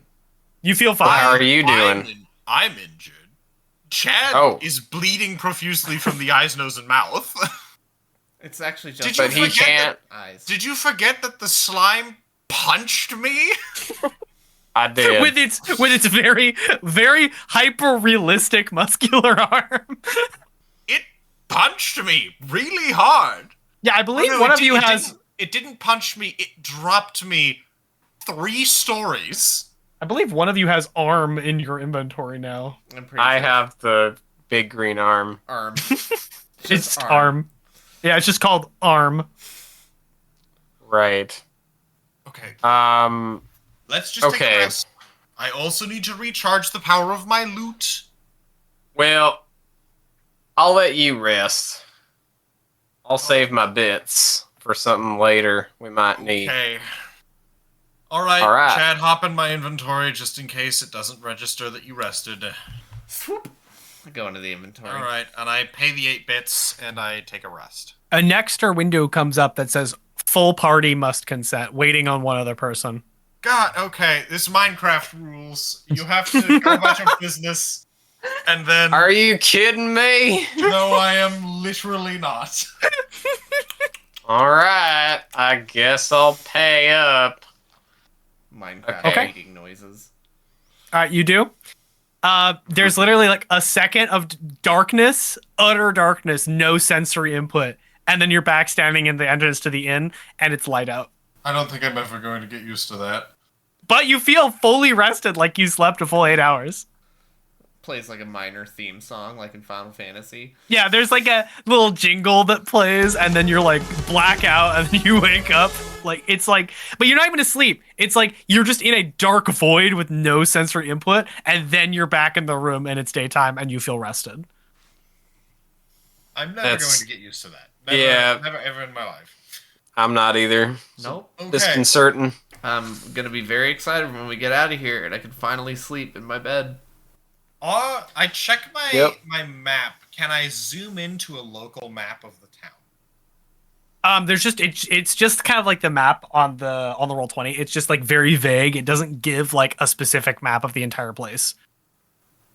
You feel fine. how are you doing? I'm injured. Chad Oh. is bleeding profusely from the eyes, nose, and mouth. It's actually just. Did you But he forget can't. Eyes. Did you forget that the slime punched me? I did. with its very, very hyper realistic muscular arm. It punched me really hard. Yeah, I believe No, one it of you didn't- has. It didn't punch me. It dropped me 3 stories. I believe one of you has arm in your inventory now. I'm pretty I sure. have the big green arm. Arm. It's arm. Yeah, it's just called arm. Right. Okay, Let's let's just take Okay. a rest. I also need to recharge the power of my loot. Well, I'll let you rest. I'll save my bits for something later we might need. Okay. All right, Chad, hop in my inventory just in case it doesn't register that you rested. Swoop. I go into the inventory. All right, and I pay the 8 bits and I take a rest. A next window comes up that says "Full party must consent," waiting on one other person. God, okay, this Minecraft rules. You have to go about your business, and then... Are you kidding me? No, I am literally not. Alright, I guess I'll pay up. Minecraft Okay. making noises. All right, you do. There's literally like a second of darkness, utter darkness, no sensory input, and then you're back standing in the entrance to the inn, and it's light out. I don't think I'm ever going to get used to that. But you feel fully rested, like you slept a full 8 hours. Plays like a minor theme song, like in Final Fantasy. Yeah, there's like a little jingle that plays, and then you're like black out, and then you wake up. Like it's like, but you're not even asleep. It's like you're just in a dark void with no sensory input, and then you're back in the room, and it's daytime, and you feel rested. I'm never That's- going to get used to that. Never, Yeah. Never ever in my life. I'm not either. Nope. Okay. Disconcerting. I'm gonna be very excited when we get out of here and I can finally sleep in my bed. I check my Yep. my map. Can I zoom into a local map of the town? There's just it's just kind of like the map on the Roll20. It's just like very vague. It doesn't give like a specific map of the entire place.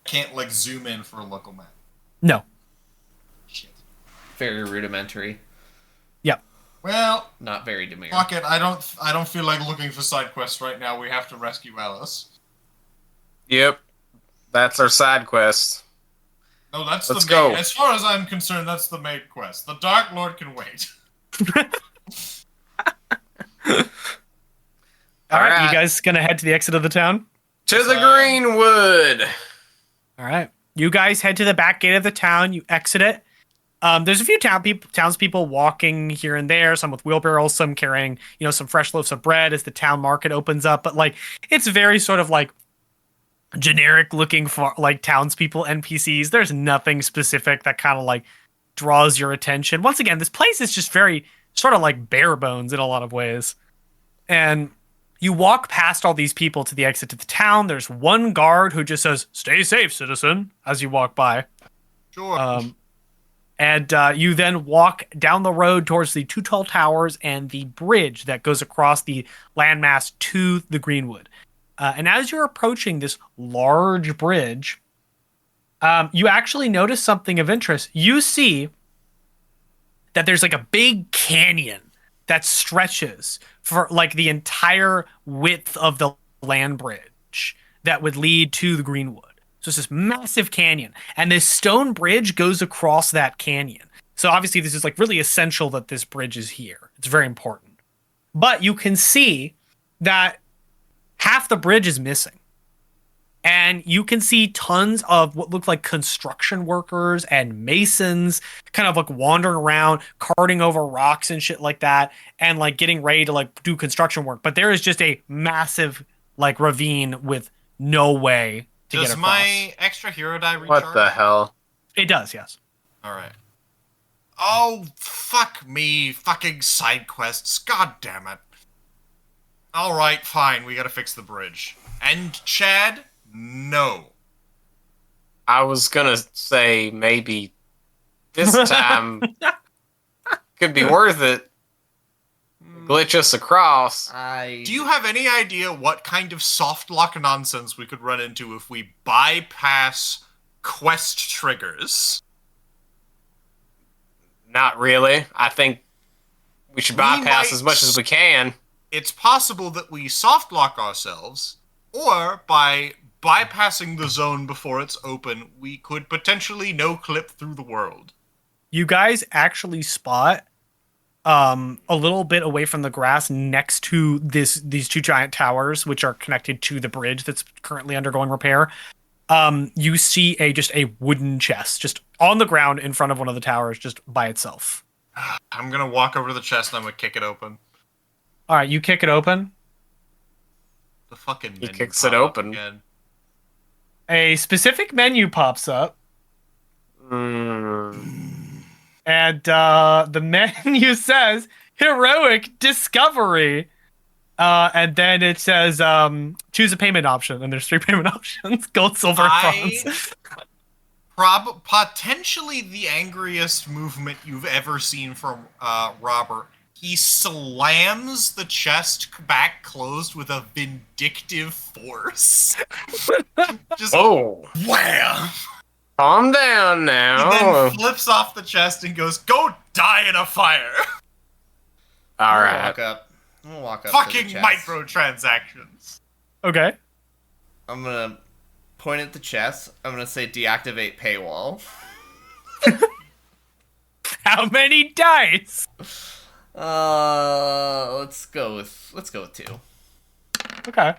Can't like zoom in for a local map. No. Shit. Very rudimentary. Yep. Well, Not very demure. fuck it. I don't feel like looking for side quests right now. We have to rescue Alice. Yep. That's our side quest. No, that's Let's the main. go. As far as I'm concerned, that's the main quest. The Dark Lord can wait. All right, right. you guys gonna head to the exit of the town? To the Greenwood. All right. You guys head to the back gate of the town. You exit it. There's a few townspeople walking here and there, some with wheelbarrows, some carrying, some fresh loaves of bread as the town market opens up. But like, it's very sort of like generic looking for like townspeople NPCs. There's nothing specific that kind of like draws your attention. Once again, this place is just very sort of like bare bones in a lot of ways. And you walk past all these people to the exit to the town. There's one guard who just says, "Stay safe, citizen," as you walk by. Sure. And you then walk down the road towards the two tall towers and the bridge that goes across the landmass to the Greenwood. And as you're approaching this large bridge, you actually notice something of interest. You see that there's like a big canyon that stretches for like the entire width of the land bridge that would lead to the Greenwood. So it's this massive canyon, and this stone bridge goes across that canyon. So obviously this is like really essential that this bridge is here. It's very important. But you can see that half the bridge is missing. And you can see tons of what look like construction workers and masons kind of like wandering around, carting over rocks and shit like that, and like getting ready to like do construction work. But there is just a massive like ravine with no way to get Does across. my extra hero die recharge? What the hell? It does, yes. Alright. Oh, fuck me. Fucking side quests. God damn it. Alright, fine. We gotta fix the bridge. And Chad? No. I was gonna say maybe this time could be worth it. Glitch us across. Do you have any idea what kind of soft lock nonsense we could run into if we bypass quest triggers? Not really. I think we should bypass as much as we can. It's possible that we soft lock ourselves, or by bypassing the zone before it's open, we could potentially no-clip through the world. You guys actually spot a little bit away from the grass next to these two giant towers, which are connected to the bridge that's currently undergoing repair. You see just a wooden chest just on the ground in front of one of the towers, just by itself. I'm gonna walk over to the chest and I'm gonna kick it open. All right, you kick it open. The fucking He menu kicks it pop up open. again. A specific menu pops up, and the menu says "Heroic Discovery," and then it says choose a payment option, and there's 3 payment options: gold, silver, and bronze. Potentially the angriest movement you've ever seen from Robert. He slams the chest back closed with a vindictive force. Just Oh, wham! calm down He now. then flips off the chest and goes, "Go die in a fire!" All I'm right. gonna walk up Fucking to the chest. microtransactions. Okay. I'm gonna point at the chest. I'm gonna say deactivate paywall. How many dice? Let's go with 2. Okay.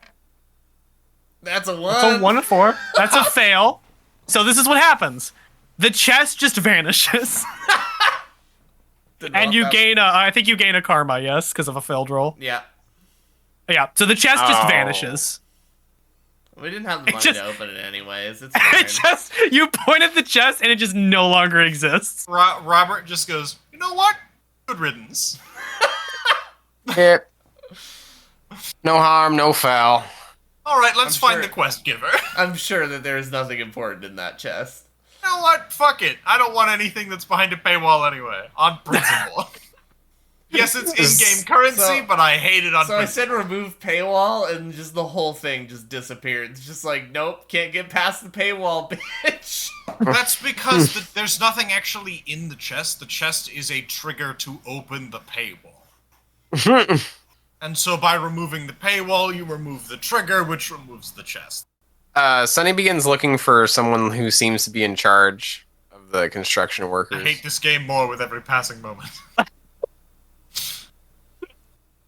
That's a 1. So 1 to 4. That's a fail. So this is what happens. The chest just vanishes. And you gain I think you gain a karma, yes, because of a failed roll. Yeah. Yeah, so the chest just Oh. vanishes. We didn't have the money just- to open it anyways. It's It fine. just you point at the chest and it just no longer exists. Robert just goes, "You know what? Good riddance." Yep. No harm, no foul. Alright, let's I'm find sure- the quest giver. I'm sure that there's nothing important in that chest. You know what? Fuck it. I don't want anything that's behind a paywall anyway. On principle. Yes, it's in-game currency, but I hate it on So I principle. said remove paywall, and just the whole thing just disappeared. It's just like, nope, can't get past the paywall, bitch. That's because there's nothing actually in the chest. The chest is a trigger to open the paywall. And so by removing the paywall, you remove the trigger, which removes the chest. Sunny begins looking for someone who seems to be in charge of the construction workers. I hate this game more with every passing moment.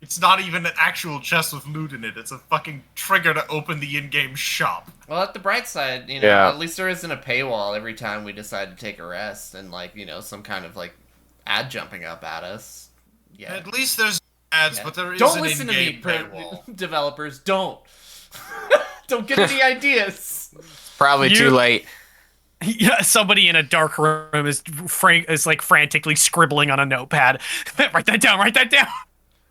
It's not even an actual chest with loot in it. It's a fucking trigger to open the in-game shop. Well, at the bright side, Yeah. at least there isn't a paywall every time we decide to take a rest and, like, some kind of, like, ad jumping up at us. Yeah. At least there's ads, Yeah. but there is Don't an listen to me, in-game paywall. developers. Don't. Don't get any ideas. Probably too late. Yeah, somebody in a dark room is like frantically scribbling on a notepad. Write that down. Write that down.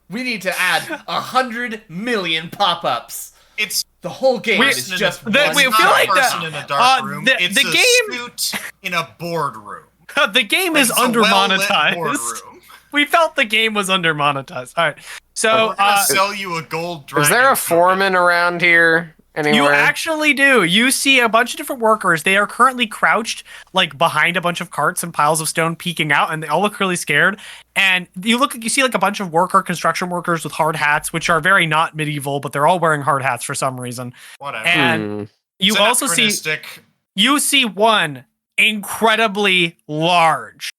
We need to add 100 million pop-ups. It's The whole game We- is just we one feel not like a person that- in a dark room. the It's a game- suit in a boardroom. The game is It's a under well-lit monetized. boardroom. We felt the game was under monetized. All right, so We're gonna sell you a gold dragon. Is there a foreman around here you anywhere? actually do. You see a bunch of different workers. They are currently crouched like behind a bunch of carts and piles of stone, peeking out, and they all look really scared. And you see like a bunch of construction workers with hard hats, which are very not medieval, but they're all wearing hard hats for some reason. Whatever. And you It's also see anachronistic. one incredibly large,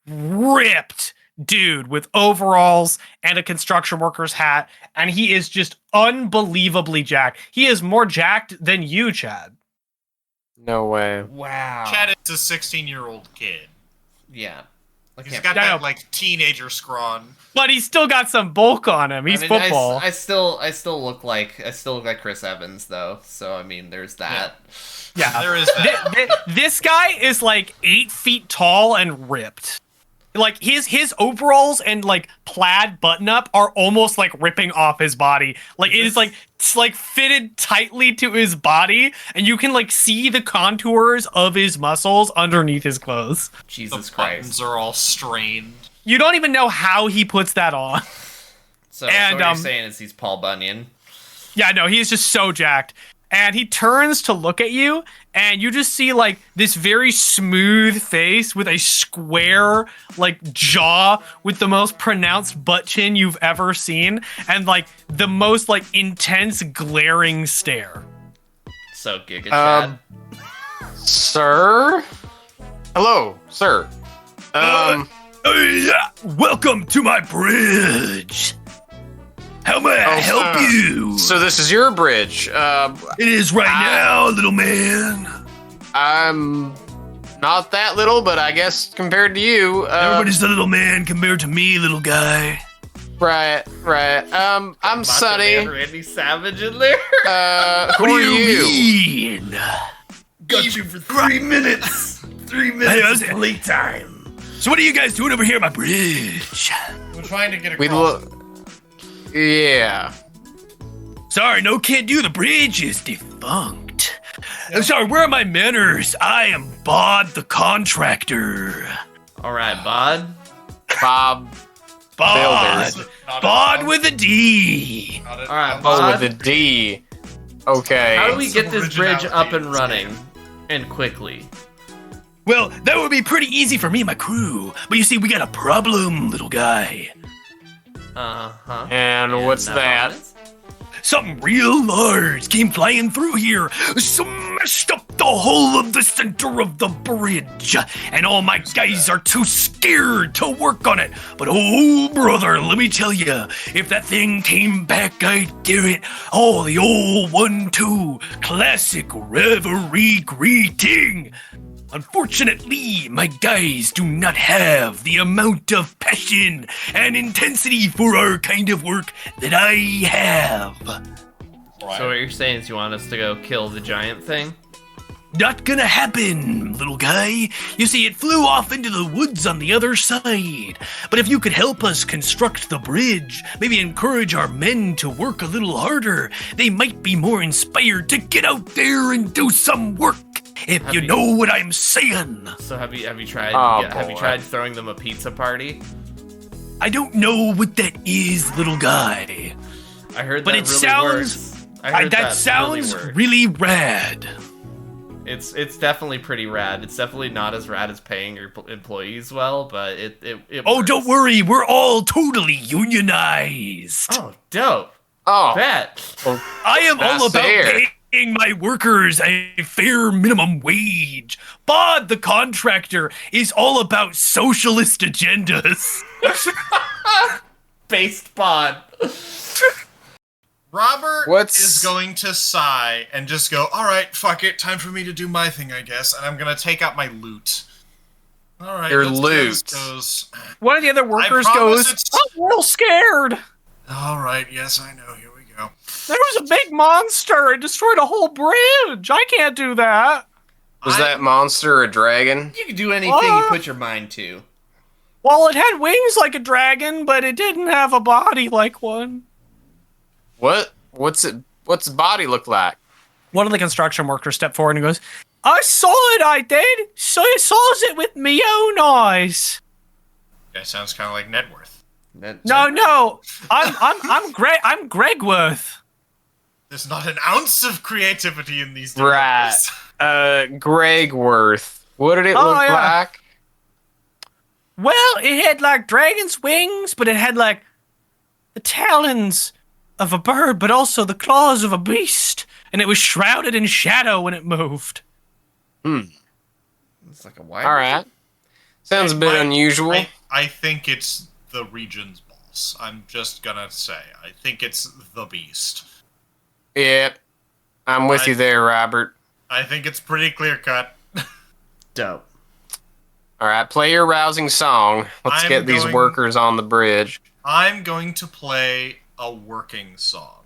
ripped dude with overalls and a construction worker's hat, and he is just unbelievably jacked. He is more jacked than you, Chad. No way. Wow. Chad is a 16-year-old kid. Yeah. He's got that like teenager scrawn. But he's still got some bulk on him. He's football. I still look like Chris Evans though. So I mean, there's that. Yeah, There is that. This guy is like 8 feet tall and ripped. Like his overalls and like plaid button up are almost like ripping off his body. Like it is like it's like fitted tightly to his body, and you can like see the contours of his muscles underneath his clothes. Jesus The Christ. buttons are all strained. You don't even know how he puts that on. So And, what you're saying is he's Paul Bunyan. Yeah, no, he's just so jacked. And he turns to look at you, and you just see like this very smooth face with a square like jaw with the most pronounced butt chin you've ever seen, and like the most like intense glaring stare. So Giga Chad. Sir? Hello, sir. Welcome to my bridge. How may I help you? So this is your bridge. It is right now, little man. I'm not that little, but I guess compared to you, Everybody's a little man compared to me, little guy. right. I'm Macho Sonny. Man Randy Savage in there. Who are you? mean? Got you for 3 minutes. 3 minutes of playtime. So what are you guys doing over here at my bridge? We're trying to get We across. look. Yeah. Sorry, no can do. The bridge is defunct. I'm sorry, where are my manners? I am Bod the contractor. All right, Bod. Bob. Bod. Builder. Bod with a D. All right, Oh, Bod. with a D. Okay. How do we get this bridge up and originality in running and quickly? Well, that would be pretty easy for me and my crew. But you see, we got a problem, little guy. Uh-huh. And what's that? Something real large came flying through here, smashed up the whole of the center of the bridge, and all my guys are too scared to work on it. But oh, brother, let me tell you, if that thing came back, I'd give it all the old 1-2 classic reverie greeting. Unfortunately, my guys do not have the amount of passion and intensity for our kind of work that I have. So what you're saying is you want us to go kill the giant thing? Not gonna happen, little guy. You see, it flew off into the woods on the other side. But if you could help us construct the bridge, maybe encourage our men to work a little harder, they might be more inspired to get out there and do some work. If you know what I'm saying. So have you tried Oh, have you boy. tried throwing them a pizza party? I don't know what that is, little guy. I heard But that it really sounds- works. I heard that sounds really works. really rad. It's definitely pretty rad. It's definitely not as rad as paying your employees well, but it Oh, works. don't worry, we're all totally unionized. Oh, dope. Oh, Bet. well, I am all That's about fair. paying my workers a fair minimum wage. Bod, the contractor, is all about socialist agendas. Based pod. Robert What's- is going to sigh and just go, all right, fuck it, time for me to do my thing, I guess, and I'm going to take out my loot. All right, Your let's see how this loot. goes. One of the other workers promise goes, it's- I'm real scared. All right, yes, I know, here we go. There was a big monster. It destroyed a whole bridge. I can't do that. was that monster a dragon? You can do anything you put your mind to. Well, it had wings like a dragon, but it didn't have a body like one. What's its body look like? One of the construction workers stepped forward and goes, I saw it, I did. So I saw it with me own eyes. That sounds kind of like Nedworth. No, I'm Gregworth. There's not an ounce of creativity in these Right. developers. Gregworth. What did it Oh, look yeah. like? Well, it had like dragon's wings, but it had like the talons of a bird, but also the claws of a beast, and it was shrouded in shadow when it moved. It's like a wire. All right. Sounds a bit unusual. I think it's the region's boss. I'm just gonna say. I think it's the beast. Yep. I'm with you there, Robert. I think it's pretty clear cut. Dope. All right, play your rousing song. Let's I'm get these going- workers on the bridge. I'm going to play a working song.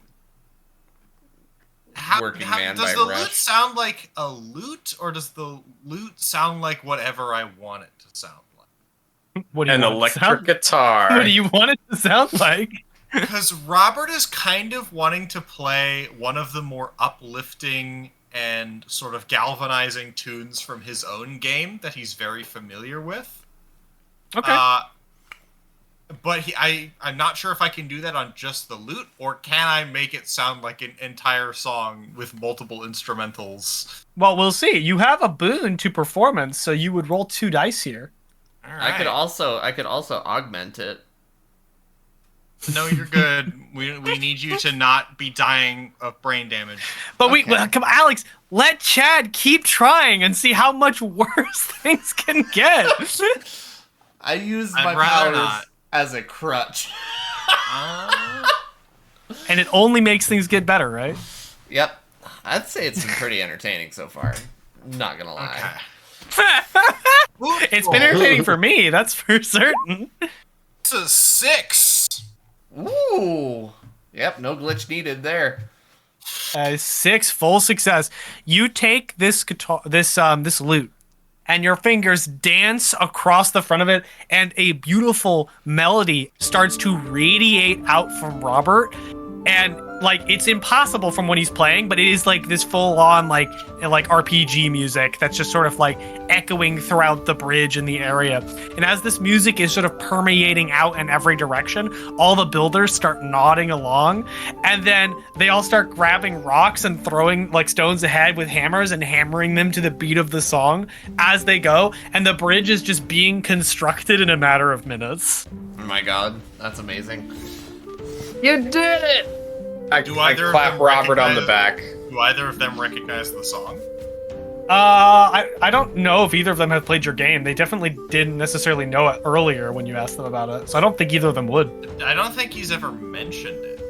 Working Man does by the Rush. lute sound like a lute, or does the lute sound like whatever I want it to sound like? What do you An want it to electric sound- guitar. What do you want it to sound like? Because Robert is kind of wanting to play one of the more uplifting and sort of galvanizing tunes from his own game that he's very familiar with. Okay. But I'm not sure if I can do that on just the lute, or can I make it sound like an entire song with multiple instrumentals? Well, we'll see. You have a boon to performance, so you would roll 2 dice here. All I right. could also augment it. No, you're good. We need you to not be dying of brain damage. But Okay. come, Alex, let Chad keep trying and see how much worse things can get. I use I'd my rather powers not. as a crutch. And it only makes things get better, right? Yep. I'd say it's been pretty entertaining so far. Not gonna lie. Okay. It's been entertaining for me, that's for certain. It's a 6. Ooh. Yep, no glitch needed there. 6 full success. You take this guitar, this lute, and your fingers dance across the front of it, and a beautiful melody starts to radiate out from Robert. And like it's impossible from when he's playing, but it is like this full-on like RPG music that's just sort of like echoing throughout the bridge in the area. And as this music is sort of permeating out in every direction, all the builders start nodding along, and then they all start grabbing rocks and throwing like stones ahead with hammers and hammering them to the beat of the song as they go, and the bridge is just being constructed in a matter of minutes. Oh my god, that's amazing. You did it! I Do either of clap them Robert on the recognize- back. Do either of them recognize the song? I don't know if either of them have played your game. They definitely didn't necessarily know it earlier when you asked them about it, so I don't think either of them would. I don't think he's ever mentioned it.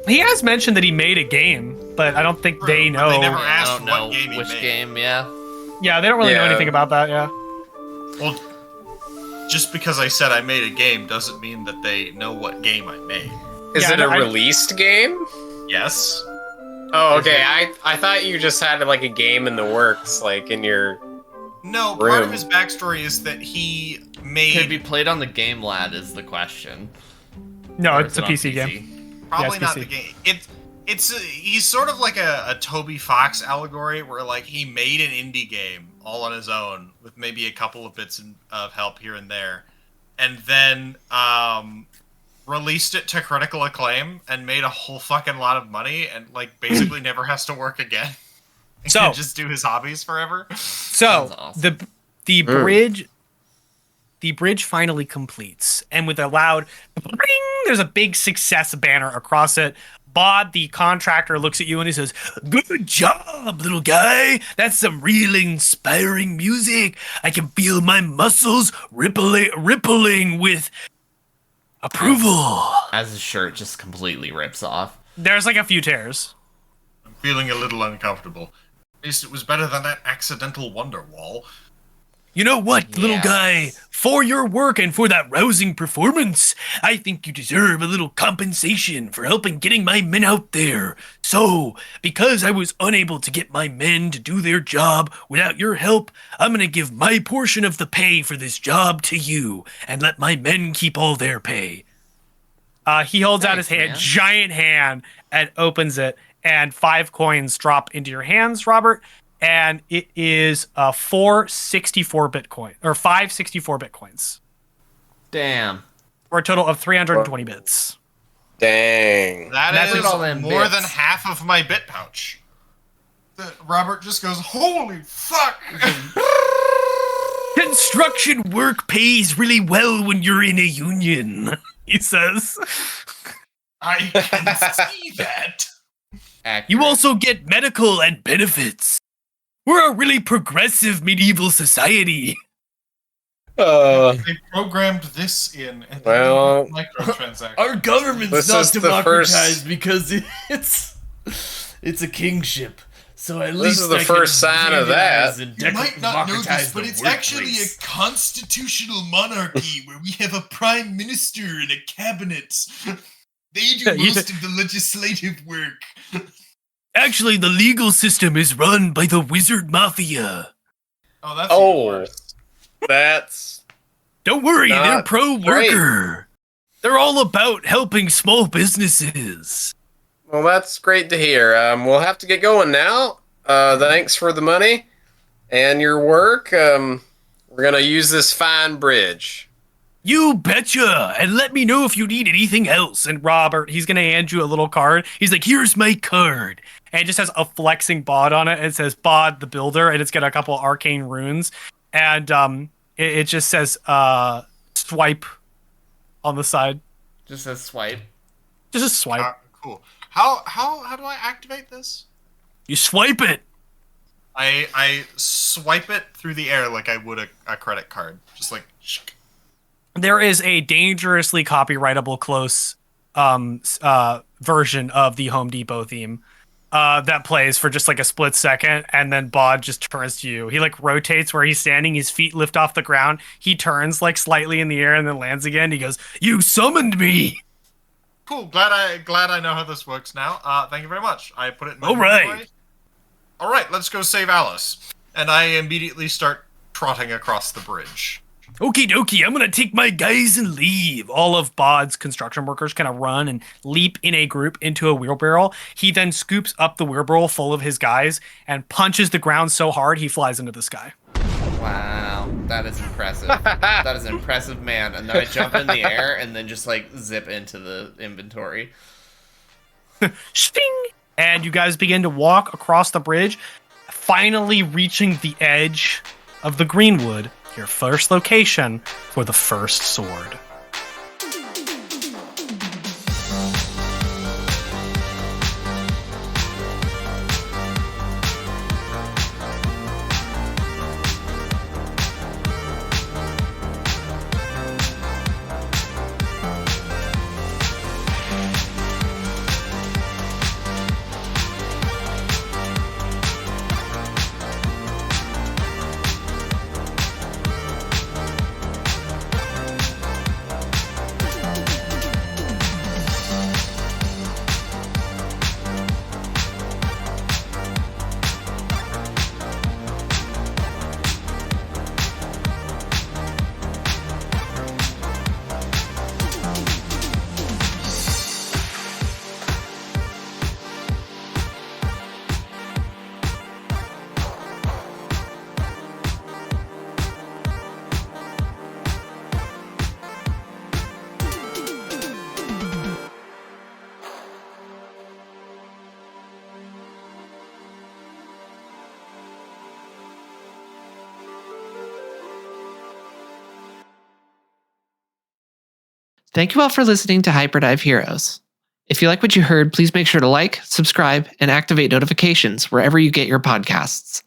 He has mentioned that he made a game, but I don't think they But know. they never I asked don't what know game he which made. game, yeah. Yeah, they don't really know Yeah. anything about that. Yeah. Well, just because I said I made a game doesn't mean that they know what game I made. Is Yeah, it a I- released game? Yes. Oh, okay. I thought you just had like a game in the works, like in your. No, part of Room. his backstory is that he made Could it be played on the game lad is the question. No, Or it's is a it on PC game. probably it's not PC. the game. He's sort of like a Toby Fox allegory, where like he made an indie game all on his own with maybe a couple of bits of help here and there, and then released it to critical acclaim and made a whole fucking lot of money and like basically never has to work again. He So- can just do his hobbies forever. So Sounds awesome. the bridge finally completes, and with a loud bring, there's a big success banner across it. Bod, the contractor, looks at you and he says, "Good job, little guy. That's some real inspiring music. I can feel my muscles rippling with approval." As his shirt just completely rips off. There's like a few tears. I'm feeling a little uncomfortable. At least it was better than that accidental wonder wall. You know what, little Yeah. guy? For your work and for that rousing performance, I think you deserve a little compensation for helping getting my men out there. So, because I was unable to get my men to do their job without your help, I'm gonna give my portion of the pay for this job to you and let my men keep all their pay. He holds out his Thanks, hand, man. giant hand, and opens it, and 5 coins drop into your hands, Robert. And it is 4 64-bit coin, or 5 64-bit coins, Damn. for a total of 320 bits. Dang. That is all them more bits. than half of my bit pouch. Robert just goes, "Holy fuck!" Construction work pays really well when you're in a union, he says. I can see that. Accurate. You also get medical and benefits. We're a really progressive medieval society. They programmed this in. And Well- microtransaction. Our government's This not is the democratized first- because it's a kingship. So at least is the I first can sign of that. unionize and You might not know this, democratize but the it's actually a workplace. constitutional monarchy where we have a prime minister and a cabinet. They do You- most of the legislative work. Actually, the legal system is run by the wizard mafia. Oh, that's Oh. even worse. That's Don't worry, Not they're great. pro-worker. They're all about helping small businesses. well. That's great to hear. We'll have to get going now. Thanks for the money and your work. We're gonna use this fine bridge. You betcha! And let me know if you need anything else. And Robert, he's gonna hand you a little card. He's like, "Here's my card." And it just has a flexing bod on it. It says Bod the Builder, and it's got a couple arcane runes. And it just says swipe on the side. Just a swipe. Just a swipe. Cool. How do I activate this? You swipe it. I swipe it through the air like I would a credit card. Just like There is a dangerously copyrightable close version of the Home Depot theme that plays for just like a split second, and then Bod just turns to you. He like rotates where he's standing, his feet lift off the ground, he turns like slightly in the air and then lands again. He goes, "You summoned me." cool. Glad I know how this works now. Thank you very much. I put it in my All right. inventory. All right, let's go save Alice. And I immediately start trotting across the bridge. Okie dokie, I'm gonna take my guys and leave. All of Bod's construction workers kind of run and leap in a group into a wheelbarrow. He then scoops up the wheelbarrow full of his guys and punches the ground so hard he flies into the sky. Wow, that is impressive. That is an impressive man. And then I jump in the air and then just like zip into the inventory. Sting! And you guys begin to walk across the bridge, finally reaching the edge of the Greenwood, your first location for the first sword. Thank you all for listening to Hyperdive Heroes. If you like what you heard, please make sure to like, subscribe, and activate notifications wherever you get your podcasts.